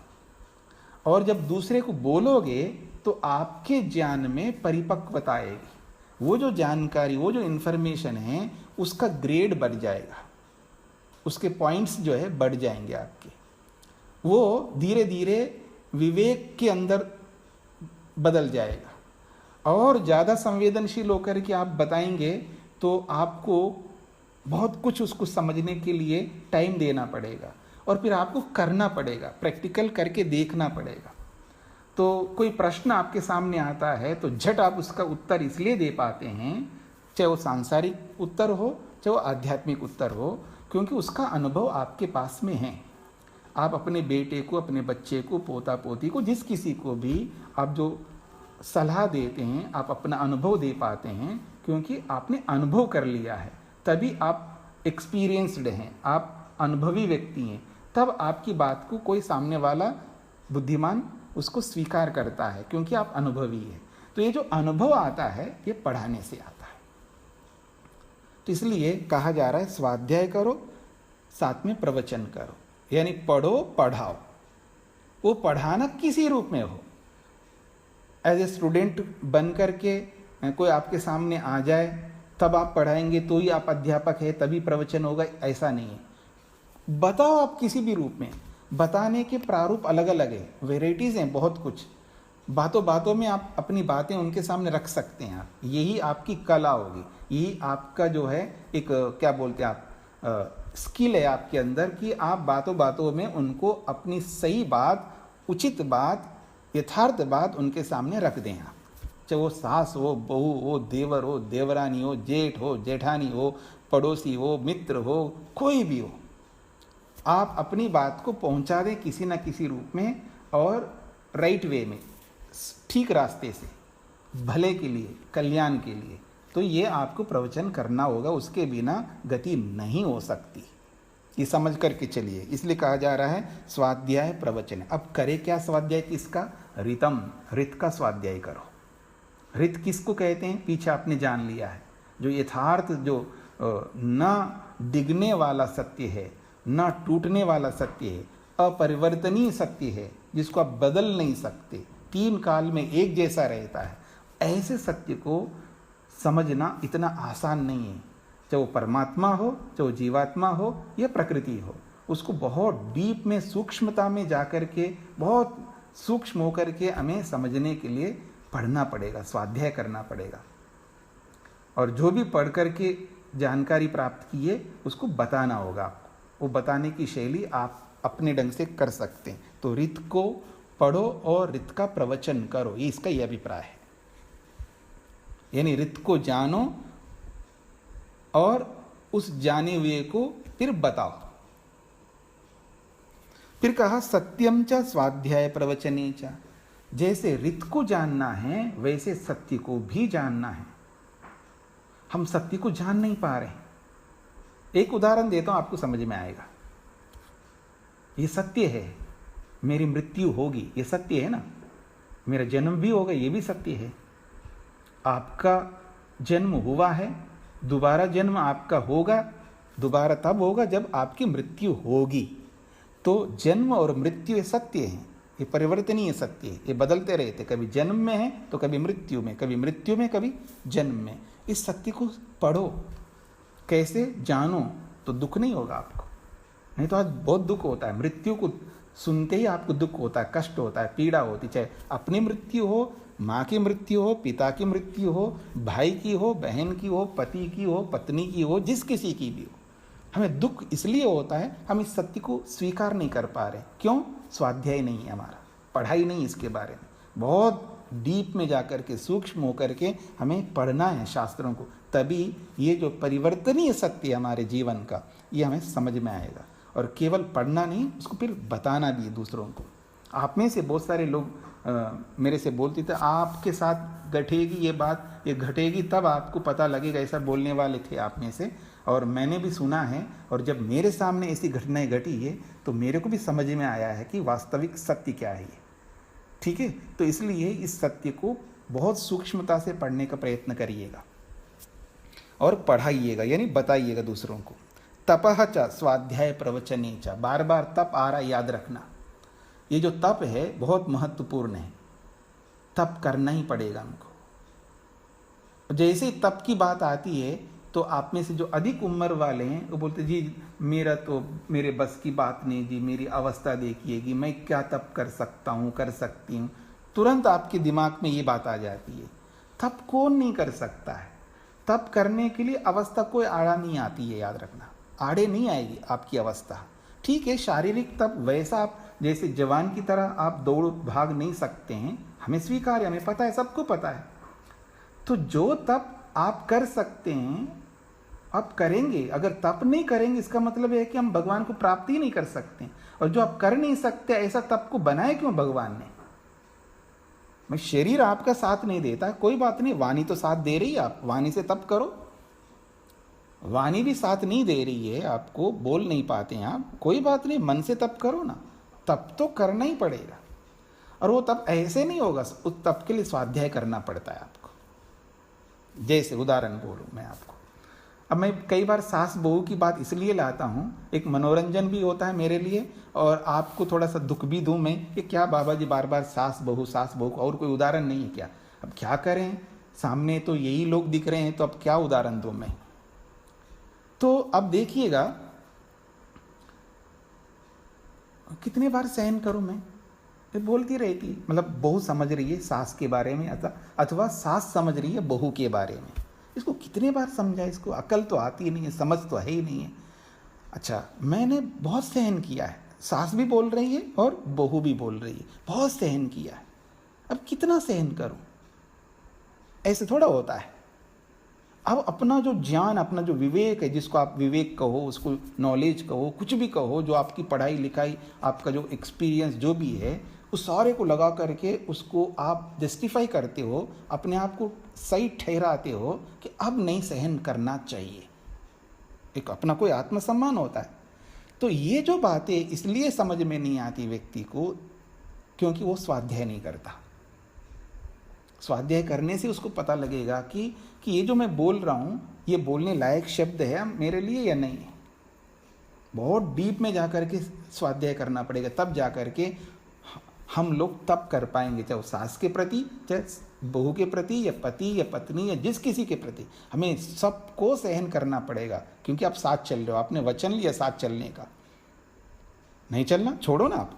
B: और जब दूसरे को बोलोगे तो आपके ज्ञान में परिपक्वता आएगी। वो जो जानकारी, वो जो इन्फॉर्मेशन है, उसका ग्रेड बढ़ जाएगा, उसके पॉइंट्स जो है बढ़ जाएंगे आपके। वो धीरे धीरे विवेक के अंदर बदल जाएगा, और ज़्यादा संवेदनशील होकर के आप बताएंगे तो आपको बहुत कुछ उसको समझने के लिए टाइम देना पड़ेगा, और फिर आपको करना पड़ेगा, प्रैक्टिकल करके देखना पड़ेगा। तो कोई प्रश्न आपके सामने आता है तो झट आप उसका उत्तर इसलिए दे पाते हैं, चाहे वो सांसारिक उत्तर हो, चाहे वो आध्यात्मिक उत्तर हो, क्योंकि उसका अनुभव आपके पास में है। आप अपने बेटे को, अपने बच्चे को, पोता पोती को, जिस किसी को भी आप जो सलाह देते हैं, आप अपना अनुभव दे पाते हैं, क्योंकि आपने अनुभव कर लिया है। तभी आप एक्सपीरियंस्ड हैं, आप अनुभवी व्यक्ति हैं। तब आपकी बात को कोई सामने वाला बुद्धिमान उसको स्वीकार करता है, क्योंकि आप अनुभवी हैं। तो ये जो अनुभव आता है ये पढ़ाने से आता है। तो इसलिए कहा जा रहा है स्वाध्याय करो, साथ में प्रवचन करो, यानी पढ़ो, पढ़ाओ। वो पढ़ाना किसी रूप में हो, एज ए स्टूडेंट बन करके कोई आपके सामने आ जाए तब आप पढ़ाएंगे तो ही आप अध्यापक है, तभी प्रवचन होगा, ऐसा नहीं है। बताओ आप किसी भी रूप में। बताने के प्रारूप अलग अलग है, वेराइटीज़ हैं बहुत कुछ। बातों बातों में आप अपनी बातें उनके सामने रख सकते हैं। आप, यही आपकी कला होगी, यही आपका जो है एक क्या बोलते हैं आप, स्किल है आपके अंदर, कि आप बातों बातों में उनको अपनी सही बात, उचित बात, यथार्थ बात उनके सामने रख दें आप। चाहे वो सास हो, बहू हो, देवर हो, देवरानी हो, जेठ हो, जेठानी हो, पड़ोसी हो, मित्र हो, कोई भी हो, आप अपनी बात को पहुंचा दें किसी न किसी रूप में, और राइट वे में, ठीक रास्ते से, भले के लिए, कल्याण के लिए। तो ये आपको प्रवचन करना होगा, उसके बिना गति नहीं हो सकती। ये समझ करके चलिए। इसलिए कहा जा रहा है स्वाध्याय प्रवचन। अब करे क्या स्वाध्याय किसका? रितम, रित का स्वाध्याय करो। रित किसको कहते हैं? पीछे आपने जान लिया है। जो यथार्थ, जो न डिगने वाला सत्य है, न टूटने वाला सत्य है, अपरिवर्तनीय सत्य है, जिसको आप बदल नहीं सकते, 3 काल में एक जैसा रहता है, ऐसे सत्य को समझना इतना आसान नहीं है। चाहे वो परमात्मा हो, चाहे वो जीवात्मा हो, या प्रकृति हो, उसको बहुत डीप में, सूक्ष्मता में जाकर के, बहुत सूक्ष्म होकर के हमें समझने के लिए पढ़ना पड़ेगा, स्वाध्याय करना पड़ेगा, और जो भी पढ़ करके जानकारी प्राप्त की है उसको बताना होगा आपको। वो बताने की शैली आप अपने ढंग से कर सकते हैं। तो रित को पढ़ो और रित का प्रवचन करो, ये इसका ही अभिप्राय है। यानी रित को जानो और उस जाने हुए को फिर बताओ। फिर कहा सत्यम च स्वाध्याय प्रवचने च, जैसे रित को जानना है वैसे सत्य को भी जानना है। हम सत्य को जान नहीं पा रहे। एक उदाहरण देता हूं, आपको समझ में आएगा। ये सत्य है, मेरी मृत्यु होगी, ये सत्य है ना। मेरा जन्म भी होगा, ये भी सत्य है। आपका जन्म हुआ है, दोबारा जन्म आपका होगा, दोबारा तब होगा जब आपकी मृत्यु होगी। तो जन्म और मृत्यु ये सत्य है, ये परिवर्तनीय सत्य है, ये बदलते रहते। कभी जन्म में है तो कभी मृत्यु में, कभी मृत्यु में, कभी जन्म में। इस सत्य को पढ़ो, कैसे जानो, तो दुख नहीं होगा आपको। नहीं तो आज बहुत दुख होता है, मृत्यु को सुनते ही आपको दुख होता है, कष्ट होता है, पीड़ा होती, चाहे अपनी मृत्यु हो, माँ की मृत्यु हो, पिता की मृत्यु हो, भाई की हो, बहन की हो, पति की हो, पत्नी की हो, जिस किसी की भी हो। हमें दुख इसलिए होता है, हम इस सत्य को स्वीकार नहीं कर पा रहे। क्यों? स्वाध्याय नहीं है हमारा, पढ़ाई नहीं इसके बारे में। बहुत डीप में जाकर के, सूक्ष्म होकर के हमें पढ़ना है शास्त्रों को, तभी ये जो परिवर्तनीय सत्य है हमारे जीवन का, ये हमें समझ में आएगा। और केवल पढ़ना नहीं, उसको फिर बताना भी है दूसरों को। आप में से बहुत सारे लोग मेरे से बोलते थे, आपके साथ घटेगी ये बात, ये घटेगी तब आपको पता लगेगा, ऐसा बोलने वाले थे आप में से। और मैंने भी सुना है, और जब मेरे सामने ऐसी घटनाएं घटी है तो मेरे को भी समझ में आया है कि वास्तविक सत्य क्या है ये। ठीक है, तो इसलिए इस सत्य को बहुत सूक्ष्मता से पढ़ने का प्रयत्न करिएगा और पढ़ाइएगा, यानी बताइएगा दूसरों को। तपह च स्वाध्याय प्रवचने च, बार बार तप आ रहा, याद रखना। ये जो तप है बहुत महत्वपूर्ण है, तप करना ही पड़ेगा हमको। जैसे तप की बात आती है तो आप में से जो अधिक उम्र वाले हैं वो बोलते जी मेरा तो, मेरे बस की बात नहीं जी, मेरी अवस्था देखिएगी, मैं क्या तप कर सकता हूँ, कर सकती हूँ। तुरंत आपके दिमाग में ये बात आ जाती है। तप कौन नहीं कर सकता है? तप करने के लिए अवस्था कोई आड़ा नहीं आती है, याद रखना। आड़े नहीं आएगी आपकी अवस्था। ठीक है, शारीरिक तप वैसा आप जैसे जवान की तरह आप दौड़ भाग नहीं सकते हैं, हमें स्वीकार है, हमें पता है, सबको पता है। तो जो तप आप कर सकते हैं आप करेंगे। अगर तप नहीं करेंगे इसका मतलब है कि हम भगवान को प्राप्त ही नहीं कर सकते। और जो आप कर नहीं सकते, ऐसा तप को बनाया क्यों भगवान ने? मैं शरीर आपका साथ नहीं देता, कोई बात नहीं, वाणी तो साथ दे रही है, आप वाणी से तप करो। वाणी भी साथ नहीं दे रही है आपको, बोल नहीं पाते हैं आप, कोई बात नहीं, मन से तप करो ना। तप तो करना ही पड़ेगा, और वो तप ऐसे नहीं होगा, उस तप के लिए स्वाध्याय करना पड़ता है आपको। जैसे उदाहरण बोलूं मैं आपको, अब मैं कई बार सास बहू की बात इसलिए लाता हूँ, एक मनोरंजन भी होता है मेरे लिए, और आपको थोड़ा सा दुख भी दूं मैं कि क्या बाबा जी बार बार सास बहू, और कोई उदाहरण नहीं है क्या? अब क्या करें, सामने तो यही लोग दिख रहे हैं, तो अब क्या उदाहरण दूं मैं? तो अब देखिएगा कितने बार सहन करूं मैं, ये बोलती रहती, मतलब बहू समझ रही है सास के बारे में, अथवा सास समझ रही है बहू के बारे में। इसको कितने बार समझा, इसको अकल तो आती नहीं है, समझ तो है ही नहीं है। अच्छा, मैंने बहुत सहन किया है, सास भी बोल रही है और बहू भी बोल रही है, बहुत सहन किया है, अब कितना सहन करूं? ऐसे थोड़ा होता है। अब अपना जो ज्ञान, अपना जो विवेक है, जिसको आप विवेक कहो, उसको नॉलेज कहो, कुछ भी कहो, जो आपकी पढ़ाई लिखाई, आपका जो एक्सपीरियंस जो भी है, उस सारे को लगा करके उसको आप जस्टिफाई करते हो, अपने आप को सही ठहराते हो कि अब नहीं सहन करना चाहिए। एक अपना कोई आत्मसम्मान होता है। तो ये जो बातें इसलिए समझ में नहीं आती व्यक्ति को, क्योंकि वो स्वाध्याय नहीं करता। स्वाध्याय करने से उसको पता लगेगा कि ये जो मैं बोल रहा हूँ, ये बोलने लायक शब्द है मेरे लिए या नहीं है। बहुत डीप में जाकर के स्वाध्याय करना पड़ेगा, तब जाकर के हम लोग तब कर पाएंगे, चाहे वो सास के प्रति, चाहे बहू के प्रति, या पति या पत्नी, या जिस किसी के प्रति। हमें सबको सहन करना पड़ेगा, क्योंकि आप साथ चल रहे हो, आपने वचन लिया साथ चलने का। नहीं चलना, छोड़ो ना, आप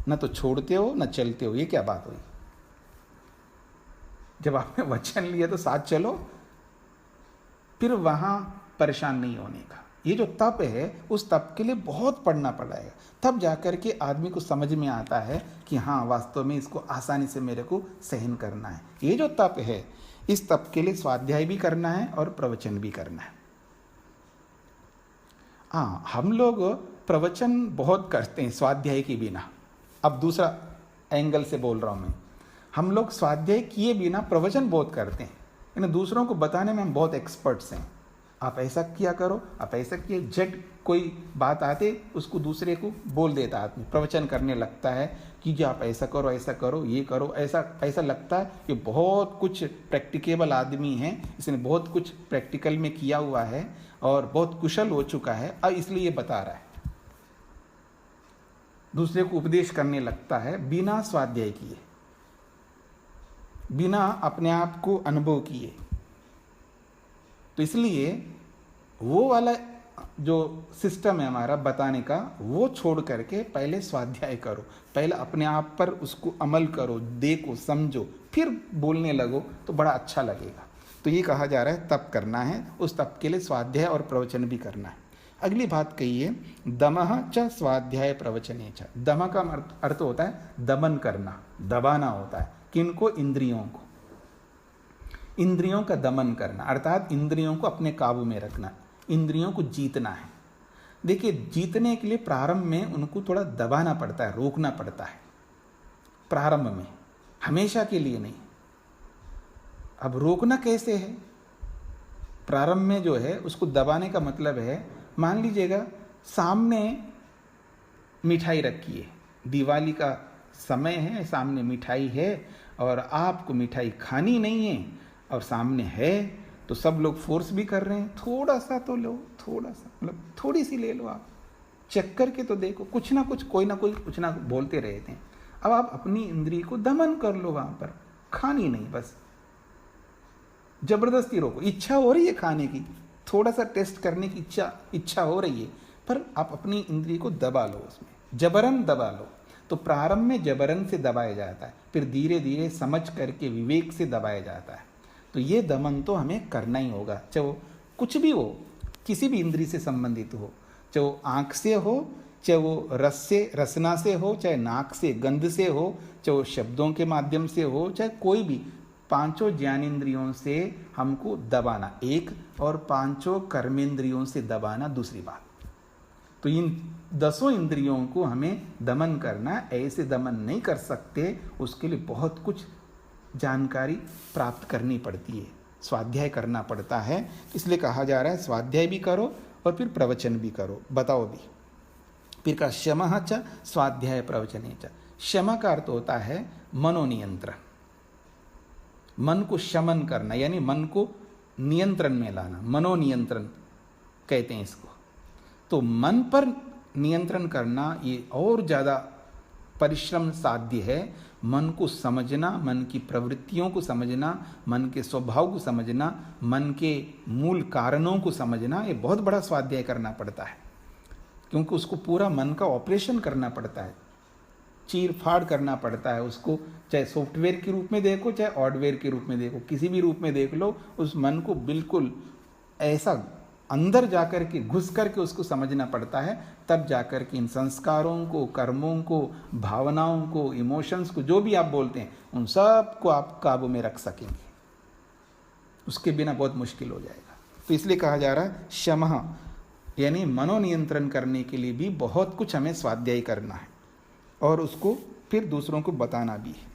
B: न तो छोड़ते हो न चलते हो, ये क्या बात हुई? जब आपने वचन लिया तो साथ चलो, फिर वहां परेशान नहीं होने का। ये जो तप है, उस तप के लिए बहुत पढ़ना पड़ेगा, तब जाकर के आदमी को समझ में आता है कि हाँ वास्तव में इसको आसानी से मेरे को सहन करना है। ये जो तप है, इस तप के लिए स्वाध्याय भी करना है और प्रवचन भी करना है। हाँ, हम लोग प्रवचन बहुत करते हैं स्वाध्याय के बिना। अब दूसरा एंगल से बोल रहा हूँ मैं, हम लोग स्वाध्याय किए बिना प्रवचन बहुत करते हैं, यानी दूसरों को बताने में हम बहुत एक्सपर्ट्स हैं। आप ऐसा किया करो, आप ऐसा किए, झट कोई बात आते उसको दूसरे को बोल देता आदमी, प्रवचन करने लगता है कि जी आप ऐसा करो, ये करो, ऐसा लगता है कि बहुत कुछ प्रैक्टिकेबल आदमी है, इसने बहुत कुछ प्रैक्टिकल में किया हुआ है और बहुत कुशल हो चुका है, अब इसलिए ये बता रहा है। दूसरे को उपदेश करने लगता है बिना स्वाध्याय किए, बिना अपने आप को अनुभव किए। तो इसलिए वो वाला जो सिस्टम है हमारा बताने का, वो छोड़ करके पहले स्वाध्याय करो, पहले अपने आप पर उसको अमल करो, देखो, समझो, फिर बोलने लगो तो बड़ा अच्छा लगेगा। तो ये कहा जा रहा है तप करना है, उस तप के लिए स्वाध्याय और प्रवचन भी करना है। अगली बात कहिए, दमः च स्वाध्याय प्रवचने च। दम का अर्थ होता है दमन करना, दबाना होता है। किनको? इंद्रियों को। इंद्रियों का दमन करना अर्थात इंद्रियों को अपने काबू में रखना, इंद्रियों को जीतना है। देखिए, जीतने के लिए प्रारंभ में उनको थोड़ा दबाना पड़ता है, रोकना पड़ता है प्रारंभ में, हमेशा के लिए नहीं। अब रोकना कैसे है? प्रारंभ में जो है उसको दबाने का मतलब है, मान लीजिएगा सामने मिठाई रखी है, दिवाली का समय है, सामने मिठाई है और आपको मिठाई खानी नहीं है और सामने है, तो सब लोग फोर्स भी कर रहे हैं, थोड़ा सा तो लो, थोड़ा सा, मतलब थोड़ी सी ले लो, आप चेक करके तो देखो, कुछ ना कुछ, कोई ना कोई कुछ ना बोलते रहते हैं। अब आप अपनी इंद्रिय को दमन कर लो, वहां पर खानी नहीं, बस जबरदस्ती रोको। इच्छा हो रही है खाने की, थोड़ा सा टेस्ट करने की इच्छा हो रही है, पर आप अपनी इंद्रिय को दबा लो, उसमें जबरन दबा लो। तो प्रारंभ में जबरन से दबाया जाता है, फिर धीरे धीरे समझ करके विवेक से दबाया जाता है। तो ये दमन तो हमें करना ही होगा, चाहे वो कुछ भी हो, किसी भी इंद्रिय से संबंधित हो, चाहे वो आँख से हो, चाहे वो रसना से हो, चाहे नाक से गंध से हो, चाहे वो शब्दों के माध्यम से हो, चाहे कोई भी, पांचों ज्ञानेंद्रियों से हमको दबाना एक, और पांचों कर्मेंद्रियों से दबाना दूसरी बात। तो इन 10 इंद्रियों को हमें दमन करना, ऐसे दमन नहीं कर सकते, उसके लिए बहुत कुछ जानकारी प्राप्त करनी पड़ती है, स्वाध्याय करना पड़ता है। इसलिए कहा जा रहा है स्वाध्याय भी करो और फिर प्रवचन भी करो, बताओ भी। फिर कहा शमः च स्वाध्याय प्रवचने च। शम का अर्थ होता है मनोनियंत्रण, मन को शमन करना, यानी मन को नियंत्रण में लाना, मनोनियंत्रण कहते हैं इसको। तो मन पर नियंत्रण करना ये और ज़्यादा परिश्रम साध्य है। मन को समझना, मन की प्रवृत्तियों को समझना, मन के स्वभाव को समझना, मन के मूल कारणों को समझना, ये बहुत बड़ा स्वाध्याय करना पड़ता है, क्योंकि उसको पूरा मन का ऑपरेशन करना पड़ता है, चीर फाड़ करना पड़ता है उसको, चाहे सॉफ्टवेयर के रूप में देखो, चाहे हार्डवेयर के रूप में देखो, किसी भी रूप में देख लो, उस मन को बिल्कुल ऐसा अंदर जाकर के, घुस करके उसको समझना पड़ता है। तब जाकर के इन संस्कारों को, कर्मों को, भावनाओं को, इमोशंस को, जो भी आप बोलते हैं, उन सब को आप काबू में रख सकेंगे। उसके बिना बहुत मुश्किल हो जाएगा। तो इसलिए कहा जा रहा है शमः, यानी मनोनियंत्रण करने के लिए भी बहुत कुछ हमें स्वाध्याय करना है और उसको फिर दूसरों को बताना भी है।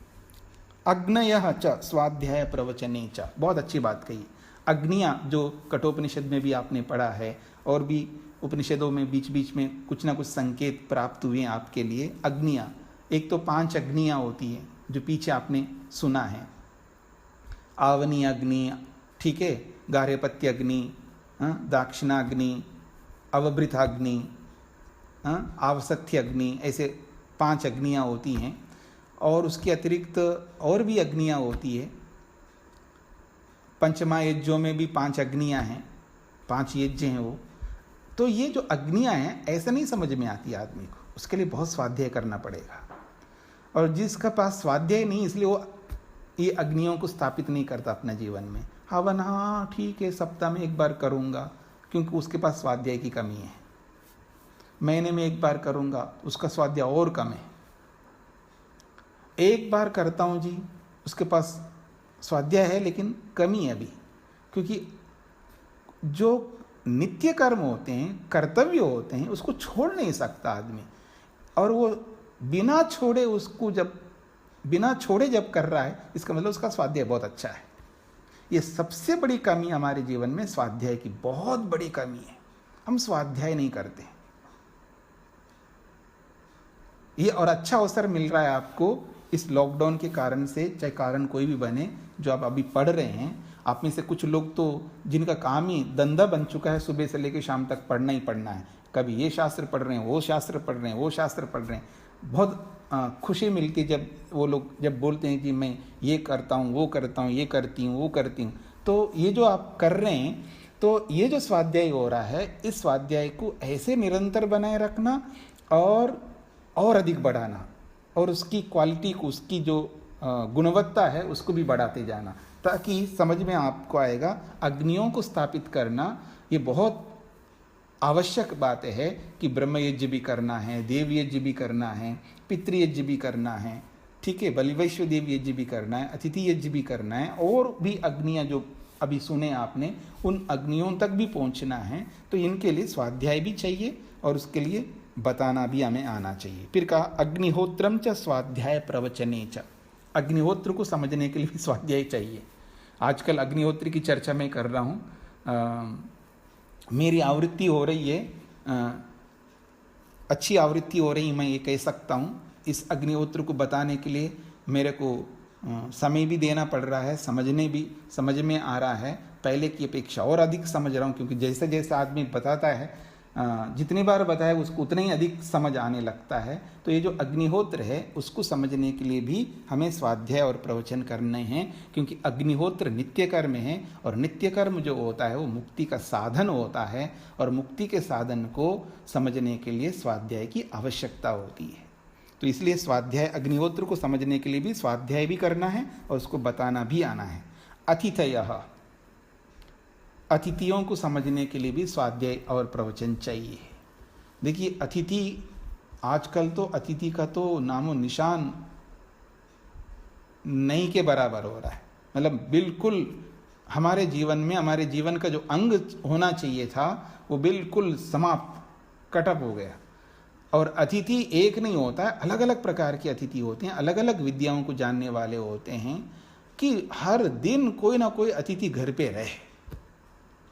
B: अग्नयः च स्वाध्याय प्रवचने च, बहुत अच्छी बात कही। अग्नियाँ जो कठोपनिषद में भी आपने पढ़ा है और भी उपनिषदों में बीच बीच में कुछ ना कुछ संकेत प्राप्त हुए हैं आपके लिए। अग्नियाँ, एक तो 5 अग्नियाँ होती हैं जो पीछे आपने सुना है, आवनी अग्नि, ठीक है, गार्हपत्य अग्नि, दाक्षिणाग्नि, अवभृताग्नि, आवसथ्य अग्नि, ऐसे 5 अग्नियाँ होती हैं। और उसके अतिरिक्त और भी अग्नियाँ होती है। पंचमा यज्ञों में भी 5 अग्नियाँ हैं, 5 यज्ञ हैं वो। तो ये जो अग्नियाँ हैं ऐसा नहीं समझ में आती आदमी को, उसके लिए बहुत स्वाध्याय करना पड़ेगा। और जिसका पास स्वाध्याय नहीं, इसलिए वो ये अग्नियों को स्थापित नहीं करता अपने जीवन में। हवन हाँ ठीक है, सप्ताह में एक बार करूँगा, क्योंकि उसके पास स्वाध्याय की कमी है। महीने में एक बार करूँगा, उसका स्वाध्याय और कम है। एक बार करता हूँ जी, उसके पास स्वाध्याय है लेकिन कमी है अभी, क्योंकि जो नित्य कर्म होते हैं, कर्तव्य होते हैं, उसको छोड़ नहीं सकता आदमी। और वो बिना छोड़े जब कर रहा है, इसका मतलब उसका स्वाध्याय बहुत अच्छा है। ये सबसे बड़ी कमी हमारे जीवन में स्वाध्याय की बहुत बड़ी कमी है। हम स्वाध्याय नहीं करते। ये और अच्छा अवसर मिल रहा है आपको इस लॉकडाउन के कारण से, चाहे कारण कोई भी बने, जो आप अभी पढ़ रहे हैं। आप में से कुछ लोग तो जिनका काम ही धंधा बन चुका है, सुबह से लेकर शाम तक पढ़ना ही पढ़ना है। कभी ये शास्त्र पढ़ रहे हैं, वो शास्त्र पढ़ रहे हैं, वो शास्त्र पढ़ रहे हैं। बहुत खुशी मिलती है जब वो लोग जब बोलते हैं कि मैं ये करता हूँ, वो करता हूँ, ये करती हूँ, वो करती हूँ। तो ये जो आप कर रहे हैं, तो ये जो स्वाध्याय हो रहा है, इस स्वाध्याय को ऐसे निरंतर बनाए रखना और अधिक बढ़ाना, और उसकी क्वालिटी को, उसकी जो गुणवत्ता है उसको भी बढ़ाते जाना, ताकि समझ में आपको आएगा अग्नियों को स्थापित करना ये बहुत आवश्यक बात है कि ब्रह्म यज्ञ भी करना है, देव यज्ञ भी करना है, पितृयज्ञ भी करना है, ठीक है, बलि वैश्व देव यज्ञ भी करना है, अतिथि यज्ञ भी करना है, और भी अग्नियाँ जो अभी सुने आपने, उन अग्नियों तक भी पहुँचना है। तो इनके लिए स्वाध्याय भी चाहिए और उसके लिए बताना भी हमें आना चाहिए। फिर कहा अग्निहोत्रम च स्वाध्याय प्रवचने च। अग्निहोत्र को समझने के लिए भी स्वाध्याय चाहिए। आजकल अग्निहोत्र की चर्चा मैं कर रहा हूँ। मेरी आवृत्ति हो रही है, अच्छी आवृत्ति हो रही, मैं ये कह सकता हूँ। इस अग्निहोत्र को बताने के लिए मेरे को समय भी देना पड़ रहा है, समझ में आ रहा है। पहले की अपेक्षा और अधिक समझ रहा हूँ, क्योंकि जैसे जैसे आदमी बताता है, जितनी बार बताया उसको उतना ही अधिक समझ आने लगता है। तो ये जो अग्निहोत्र है उसको समझने के लिए भी हमें स्वाध्याय और प्रवचन करने हैं, क्योंकि अग्निहोत्र नित्य कर्म है, और नित्य कर्म जो होता है वो मुक्ति का साधन होता है, और मुक्ति के साधन को समझने के लिए स्वाध्याय की आवश्यकता होती है। तो इसलिए स्वाध्याय, अग्निहोत्र को समझने के लिए भी स्वाध्याय भी करना है और उसको बताना भी आना है। अतिथयः, अतिथियों को समझने के लिए भी स्वाध्याय और प्रवचन चाहिए। देखिए अतिथि, आजकल तो अतिथि का तो नामो निशान नहीं के बराबर हो रहा है। मतलब बिल्कुल हमारे जीवन में, हमारे जीवन का जो अंग होना चाहिए था वो बिल्कुल समाप्त, कटअप हो गया। और अतिथि एक नहीं होता है, अलग अलग प्रकार के अतिथि होते हैं, अलग अलग विद्याओं को जानने वाले होते हैं, कि हर दिन कोई ना कोई अतिथि घर पे रहे,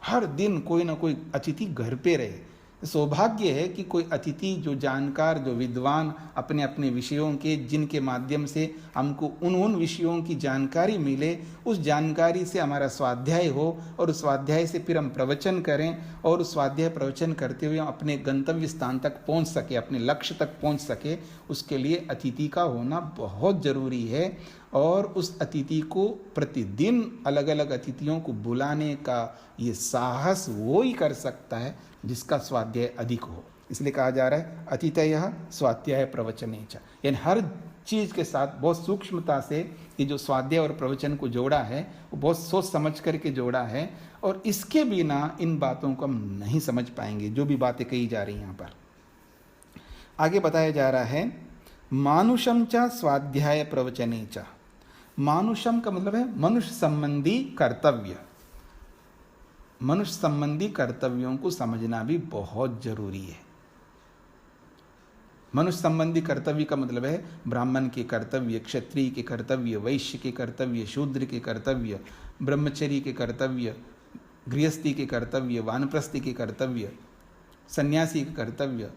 B: हर दिन कोई ना कोई अतिथि घर पे रहे। सौभाग्य है कि कोई अतिथि जो जानकार, जो विद्वान, अपने अपने विषयों के, जिनके माध्यम से हमको उन विषयों की जानकारी मिले, उस जानकारी से हमारा स्वाध्याय हो, और उस स्वाध्याय से फिर हम प्रवचन करें, और उस स्वाध्याय प्रवचन करते हुए हम अपने गंतव्य स्थान तक पहुंच सके, अपने लक्ष्य तक पहुंच सके। उसके लिए अतिथि का होना बहुत ज़रूरी है। और उस अतिथि को प्रतिदिन अलग अलग अतिथियों को बुलाने का ये साहस वो ही कर सकता है जिसका स्वाध्याय अधिक हो। इसलिए कहा जा रहा है अतिथयः स्वाध्याय प्रवचने च। यानी हर चीज़ के साथ बहुत सूक्ष्मता से ये जो स्वाध्याय और प्रवचन को जोड़ा है वो बहुत सोच समझ करके जोड़ा है, और इसके बिना इन बातों को हम नहीं समझ पाएंगे, जो भी बातें कही जा रही हैं यहाँ पर। आगे बताया जा रहा है मानुषम च स्वाध्याय प्रवचने च। मानुषम का मतलब है मनुष्य संबंधी कर्तव्य। मनुष्य संबंधी कर्तव्यों को समझना भी बहुत जरूरी है। मनुष्य संबंधी कर्तव्य का मतलब है ब्राह्मण के कर्तव्य, क्षत्रिय के कर्तव्य, वैश्य के कर्तव्य, शूद्र के कर्तव्य, ब्रह्मचर्य के कर्तव्य, गृहस्थी के कर्तव्य, वानप्रस्थी के कर्तव्य, सन्यासी के कर्तव्य।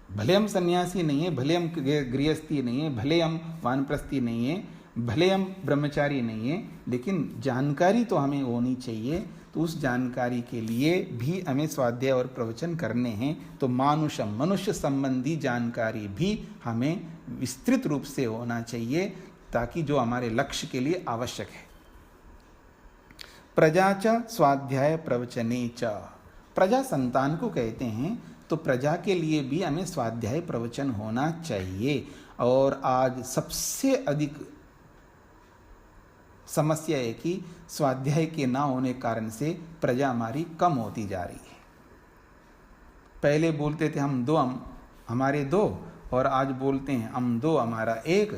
B: भले हम सन्यासी नहीं है, भले हम गृहस्थी नहीं है, भले हम वानप्रस्थी नहीं है, भले हम ब्रह्मचारी नहीं है, लेकिन जानकारी तो हमें होनी चाहिए। तो उस जानकारी के लिए भी हमें स्वाध्याय और प्रवचन करने हैं। तो मानुषम, मनुष्य संबंधी जानकारी भी हमें विस्तृत रूप से होना चाहिए, ताकि जो हमारे लक्ष्य के लिए आवश्यक है। प्रजा च स्वाध्याय प्रवचने च। प्रजा संतान को कहते हैं, तो प्रजा के लिए भी हमें स्वाध्याय प्रवचन होना चाहिए। और आज सबसे अधिक समस्या है कि स्वाध्याय के ना होने के कारण से प्रजा हमारी कम होती जा रही है। पहले बोलते थे हम हमारे दो, और आज बोलते हैं हम दो हमारा एक।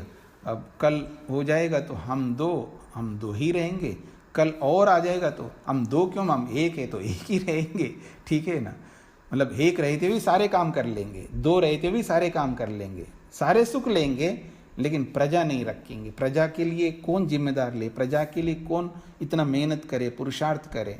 B: अब कल हो जाएगा तो हम दो ही रहेंगे, कल और आ जाएगा तो हम दो क्यों, हम एक है तो एक ही रहेंगे, ठीक है ना। मतलब एक रहते भी सारे काम कर लेंगे, दो रहते भी सारे काम कर लेंगे, सारे सुख लेंगे, लेकिन प्रजा नहीं रखेंगे। प्रजा के लिए कौन जिम्मेदार ले, प्रजा के लिए कौन इतना मेहनत करे, पुरुषार्थ करे।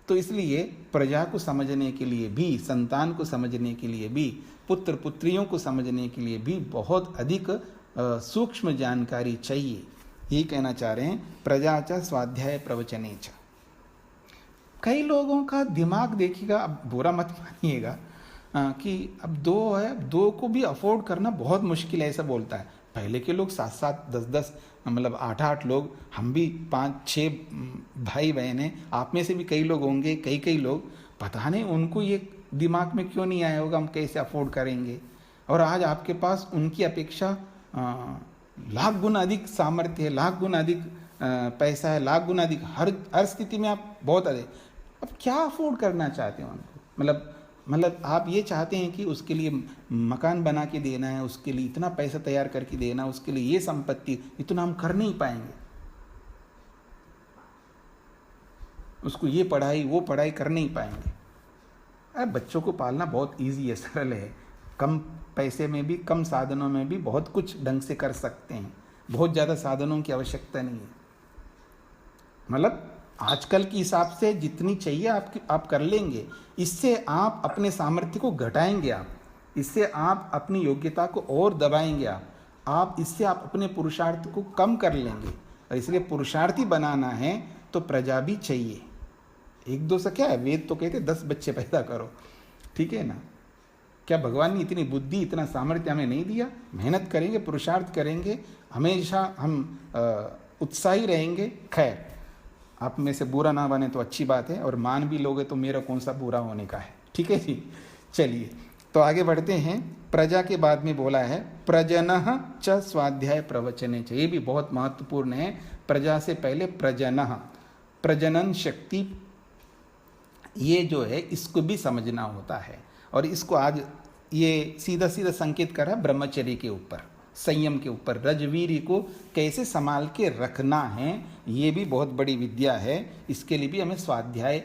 B: तो इसलिए प्रजा को समझने के लिए भी, संतान को समझने के लिए भी, पुत्र पुत्रियों को समझने के लिए भी बहुत अधिक सूक्ष्म जानकारी चाहिए। ये कहना चाह रहे हैं प्रजा च स्वाध्याय प्रवचने च। कई लोगों का दिमाग देखिएगा, अब बुरा मत मानिएगा कि अब दो है, अब दो को भी अफोर्ड करना बहुत मुश्किल है, ऐसा बोलता है। पहले के लोग 7-7 10-10 मतलब 8-8 लोग, हम भी 5-6 भाई बहन हैं, आप में से भी कई लोग होंगे, कई लोग, पता नहीं उनको ये दिमाग में क्यों नहीं आया होगा हम कैसे अफोर्ड करेंगे। और आज आपके पास उनकी अपेक्षा लाख गुना अधिक सामर्थ्य है, लाख गुना अधिक पैसा है, लाख गुना अधिक हर स्थिति में आप बहुत अधिक। अब क्या अफोर्ड करना चाहते हैं उनको, मतलब आप ये चाहते हैं कि उसके लिए मकान बना के देना है, उसके लिए इतना पैसा तैयार करके देना, उसके लिए ये संपत्ति, इतना हम कर नहीं पाएंगे। उसको ये पढ़ाई वो पढ़ाई कर नहीं पाएंगे। अरे बच्चों को पालना बहुत इजी है, सरल है, कम पैसे में भी, कम साधनों में भी बहुत कुछ ढंग से कर सकते हैं, बहुत ज़्यादा साधनों की आवश्यकता नहीं है। मतलब आजकल के हिसाब से जितनी चाहिए आप कर लेंगे। इससे आप अपने सामर्थ्य को घटाएंगे, इससे आप अपनी योग्यता को और दबाएंगे, इससे आप अपने पुरुषार्थ को कम कर लेंगे। और इसलिए पुरुषार्थी बनाना है तो प्रजा भी चाहिए। 1-2 से क्या है, वेद तो कहते 10 बच्चे पैदा करो, ठीक है ना। क्या भगवान ने इतनी बुद्धि, इतना सामर्थ्य हमें नहीं दिया? मेहनत करेंगे, पुरुषार्थ करेंगे, हमेशा हम उत्साही रहेंगे। खैर, आप में से बुरा ना बने तो अच्छी बात है, और मान भी लोगे तो मेरा कौन सा बुरा होने का है, ठीक है जी। चलिए तो आगे बढ़ते हैं। प्रजा के बाद में बोला है प्रजनः च स्वाध्याय प्रवचने च। ये भी बहुत महत्वपूर्ण है। प्रजा से पहले प्रजनः, प्रजनन शक्ति, ये जो है इसको भी समझना होता है। और इसको आज ये सीधा सीधा संकेत कर रहा है ब्रह्मचर्य के ऊपर, संयम के ऊपर। रजवीर को कैसे संभाल के रखना है, ये भी बहुत बड़ी विद्या है। इसके लिए भी हमें स्वाध्याय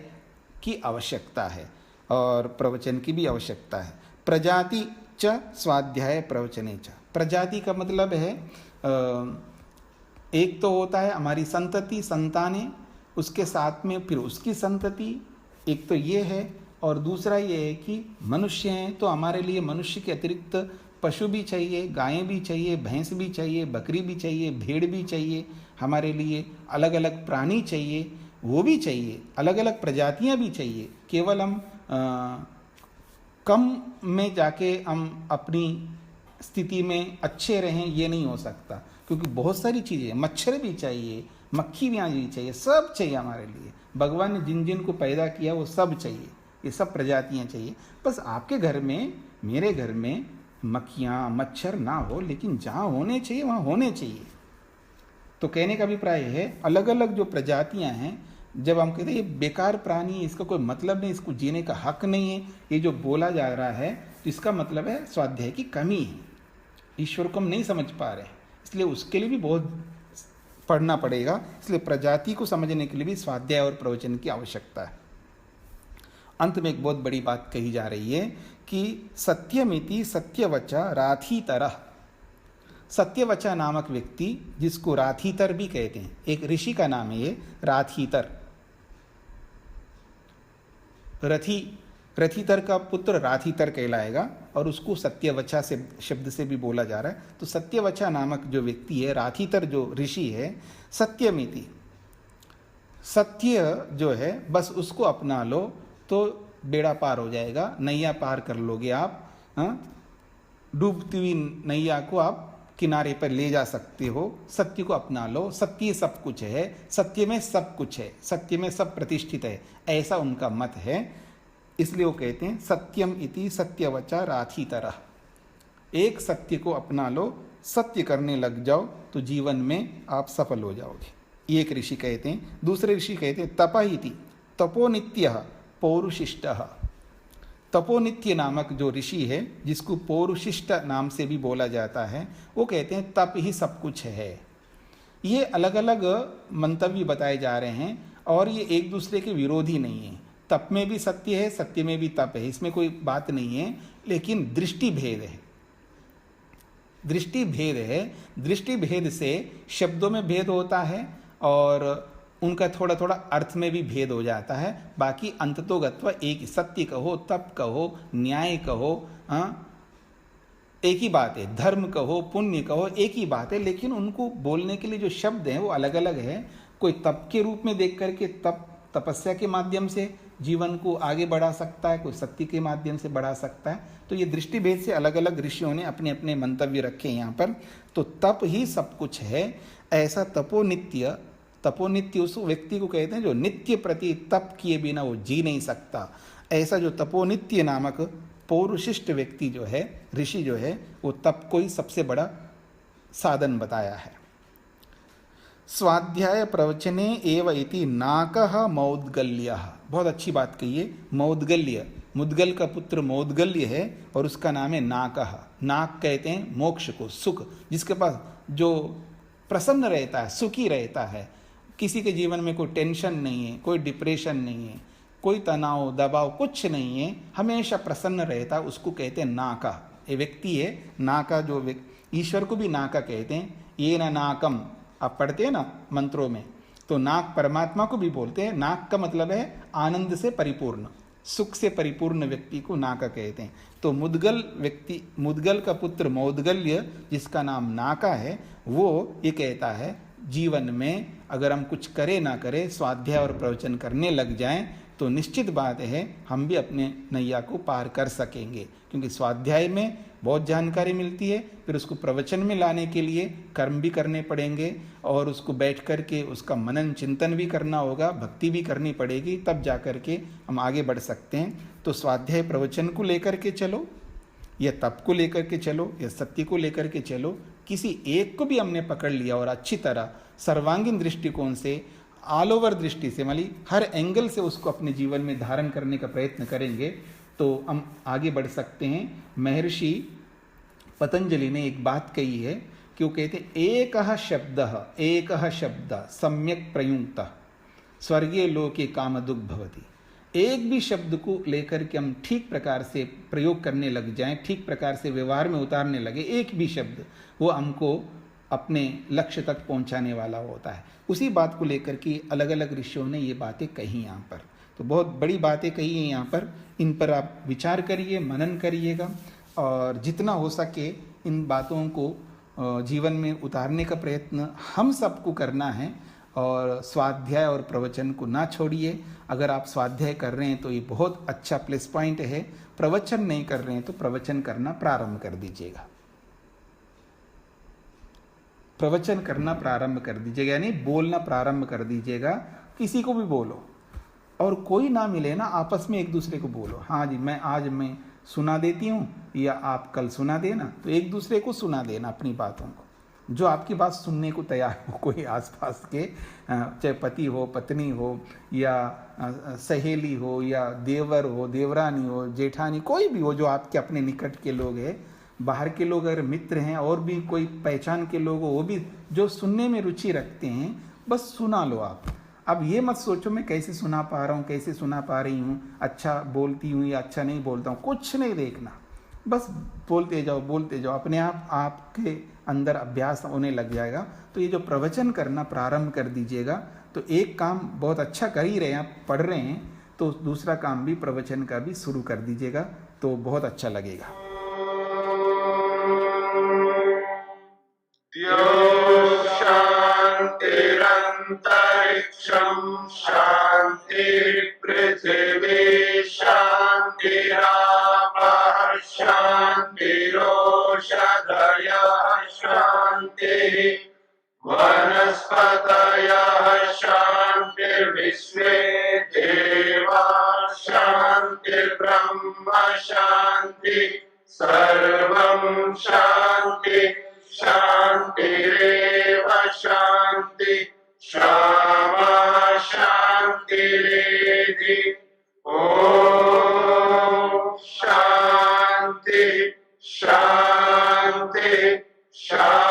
B: की आवश्यकता है और प्रवचन की भी आवश्यकता है। प्रजाति च स्वाध्याय प्रवचने च। प्रजाति का मतलब है एक तो होता है हमारी संतति, संतानें, उसके साथ में फिर उसकी संतति, एक तो ये है। और दूसरा ये है कि मनुष्य हैं तो हमारे लिए मनुष्य के अतिरिक्त पशु भी चाहिए, गायें भी चाहिए, भैंस भी चाहिए, बकरी भी चाहिए, भेड़ भी चाहिए, हमारे लिए अलग अलग प्राणी चाहिए, वो भी चाहिए, अलग अलग प्रजातियां भी चाहिए। केवल हम कम में जाके हम अपनी स्थिति में अच्छे रहें ये नहीं हो सकता, क्योंकि बहुत सारी चीज़ें, मच्छर भी चाहिए, मक्खी भी चाहिए, सब चाहिए हमारे लिए। भगवान ने जिन जिन को पैदा किया वो सब चाहिए, ये सब प्रजातियां चाहिए। बस आपके घर में, मेरे घर में मक्खियाँ मच्छर ना हो, लेकिन जहाँ होने चाहिए वहाँ होने चाहिए। तो कहने का अभिप्राय है अलग अलग जो प्रजातियां हैं, जब हम कहते हैं ये बेकार प्राणी है, इसका कोई मतलब नहीं, इसको जीने का हक नहीं है, ये जो बोला जा रहा है, तो इसका मतलब है स्वाध्याय की कमी है, ईश्वर को हम नहीं समझ पा रहे हैं, इसलिए उसके लिए भी बहुत पढ़ना पड़ेगा। इसलिए प्रजाति को समझने के लिए भी स्वाध्याय और प्रवचन की आवश्यकता है। अंत में एक बहुत बड़ी बात कही जा रही है कि सत्यमिति सत्यवचा राथीतरः। सत्यवचा नामक व्यक्ति, जिसको राथीतर भी कहते हैं, एक ऋषि का नाम है ये राथीतर। रथीतर का पुत्र राथीतर कहलाएगा और उसको सत्यवचा से शब्द से भी बोला जा रहा है। तो सत्यवचा नामक जो व्यक्ति है, राथीतर जो ऋषि है, सत्यमिति, सत्य जो है बस उसको अपना लो तो बेड़ा पार हो जाएगा, नैया पार कर लोगे आप। डूबती हुई नैया को आप किनारे पर ले जा सकते हो। सत्य को अपना लो, सत्य सब कुछ है, सत्य में सब कुछ है, सत्य में सब प्रतिष्ठित है, ऐसा उनका मत है। इसलिए वो कहते हैं सत्यम इति सत्यवचा राथीतरः। एक सत्य को अपना लो, सत्य करने लग जाओ तो जीवन में आप सफल हो जाओगे। एक ऋषि कहते हैं। दूसरे ऋषि कहते हैं तप इति तपोनित्यः पौरुशिष्टः। तपोनित्य नामक जो ऋषि है, जिसको पौरुशिष्ट नाम से भी बोला जाता है, वो कहते हैं तप ही सब कुछ है। ये अलग अलग मंतव्य बताए जा रहे हैं और ये एक दूसरे के विरोधी नहीं है। तप में भी सत्य है, सत्य में भी तप है, इसमें कोई बात नहीं है, लेकिन दृष्टि भेद है। दृष्टि भेद है। दृष्टि भेद से शब्दों में भेद होता है और उनका थोड़ा थोड़ा अर्थ में भी भेद हो जाता है। बाकी अंततोगत्व एक ही, सत्य कहो, तप कहो, न्याय कहो, एक ही बात है। धर्म कहो, पुण्य कहो, एक ही बात है, लेकिन उनको बोलने के लिए जो शब्द हैं वो अलग अलग है। कोई तप के रूप में देख करके तपस्या के माध्यम से जीवन को आगे बढ़ा सकता है, कोई सत्य के माध्यम से बढ़ा सकता है। तो ये दृष्टि भेद से अलग अलग ऋषियों ने अपने अपने मंतव्य रखे यहाँ पर। तो तप ही सब कुछ है, ऐसा तपोनित्य। तपोनित्य उस व्यक्ति को कहते हैं जो नित्य प्रति तप किए बिना वो जी नहीं सकता। ऐसा जो तपोनित्य नामक पौरुशिष्ट व्यक्ति जो है, ऋषि जो है, वो तप को ही सबसे बड़ा साधन बताया है। स्वाध्याय प्रवचने एव इति नाकः मौद्गल्यः। बहुत अच्छी बात कही है। मौद्गल्य, मुद्गल का पुत्र मौद्गल्य है और उसका नाम है नाकः। नाक कहते हैं मोक्ष को, सुख, जिसके पास जो प्रसन्न रहता है, सुखी रहता है, किसी के जीवन में कोई टेंशन नहीं है, कोई डिप्रेशन नहीं है, कोई तनाव दबाव कुछ नहीं है, हमेशा प्रसन्न रहता है, उसको कहते हैं नाका। ये व्यक्ति है नाका। जो ईश्वर को भी नाका कहते हैं। ये ना नाकम आप पढ़ते हैं ना मंत्रों में, तो नाक परमात्मा को भी बोलते हैं। नाक का मतलब है आनंद से परिपूर्ण, सुख से परिपूर्ण व्यक्ति को नाका कहते हैं। तो मुद्गल व्यक्ति, मुद्गल का पुत्र मौद्गल्य जिसका नाम नाका है, वो ये कहता है जीवन में अगर हम कुछ करे ना करें, स्वाध्याय और प्रवचन करने लग जाएं, तो निश्चित बात है हम भी अपने नैया को पार कर सकेंगे। क्योंकि स्वाध्याय में बहुत जानकारी मिलती है, फिर उसको प्रवचन में लाने के लिए कर्म भी करने पड़ेंगे और उसको बैठ कर के उसका मनन चिंतन भी करना होगा, भक्ति भी करनी पड़ेगी, तब जा कर के हम आगे बढ़ सकते हैं। तो स्वाध्याय प्रवचन को लेकर के चलो, या तप को लेकर के चलो, या सत्य को लेकर के चलो, किसी एक को भी हमने पकड़ लिया और अच्छी तरह सर्वांगीण दृष्टिकोण से, ऑल ओवर दृष्टि से, मतलब हर एंगल से उसको अपने जीवन में धारण करने का प्रयत्न करेंगे तो हम आगे बढ़ सकते हैं। महर्षि पतंजलि ने एक बात कही है कि वो कहते हैं एकः शब्द सम्यक प्रयुक्तः स्वर्गीय लोके कामदुग् भवति। एक भी शब्द को लेकर के हम ठीक प्रकार से प्रयोग करने लग जाएं, ठीक प्रकार से व्यवहार में उतारने लगे, एक भी शब्द, वो हमको अपने लक्ष्य तक पहुंचाने वाला होता है। उसी बात को लेकर के अलग अलग ऋषियों ने ये बातें कही यहाँ पर। तो बहुत बड़ी बातें कही हैं यहाँ पर। इन पर आप विचार करिए, मनन करिएगा और जितना हो सके इन बातों को जीवन में उतारने का प्रयत्न हम सबको करना है। और स्वाध्याय और प्रवचन को ना छोड़िए। अगर आप स्वाध्याय कर रहे हैं तो ये बहुत अच्छा प्लस पॉइंट है। प्रवचन नहीं कर रहे हैं तो प्रवचन करना प्रारंभ कर दीजिएगा। प्रवचन करना प्रारंभ कर दीजिएगा, यानी बोलना प्रारंभ कर दीजिएगा। किसी को भी बोलो और कोई ना मिले ना, आपस में एक दूसरे को बोलो, हाँ जी आज मैं सुना देती हूँ या आप कल सुना देना। तो एक दूसरे को सुना देना अपनी बातों को, जो आपकी बात सुनने को तैयार हो। कोई आसपास के चाहे पति हो, पत्नी हो, या सहेली हो, या देवर हो, देवरानी हो, जेठानी, कोई भी हो जो आपके अपने निकट के लोग हैं। बाहर के लोग अगर मित्र हैं और भी कोई पहचान के लोग हो, वो भी जो सुनने में रुचि रखते हैं, बस सुना लो आप। अब ये मत सोचो मैं कैसे सुना पा रहा हूँ, कैसे सुना पा रही हूँ, अच्छा बोलती हूँ या अच्छा नहीं बोलता हूँ, कुछ नहीं देखना। बस बोलते जाओ, अपने आप आपके अंदर अभ्यास होने लग जाएगा। तो ये जो प्रवचन करना प्रारंभ कर दीजिएगा, तो एक काम बहुत अच्छा कर ही रहे हैं, आप पढ़ रहे हैं, तो दूसरा काम भी प्रवचन का भी शुरू कर दीजिएगा, तो बहुत अच्छा लगेगा।
A: शांतिरंतरिक्षं शांति पृथिवी शांतिरापः शांतिरोषधयः शांतिः वनस्पतयः शांतिर्विश्वे देवाः शांतिर्ब्रह्म शांति सर्वं शांति शांतिरेव शांति श्यामा शान्तिरेधि ॐ शान्ति शान्ति शान्ति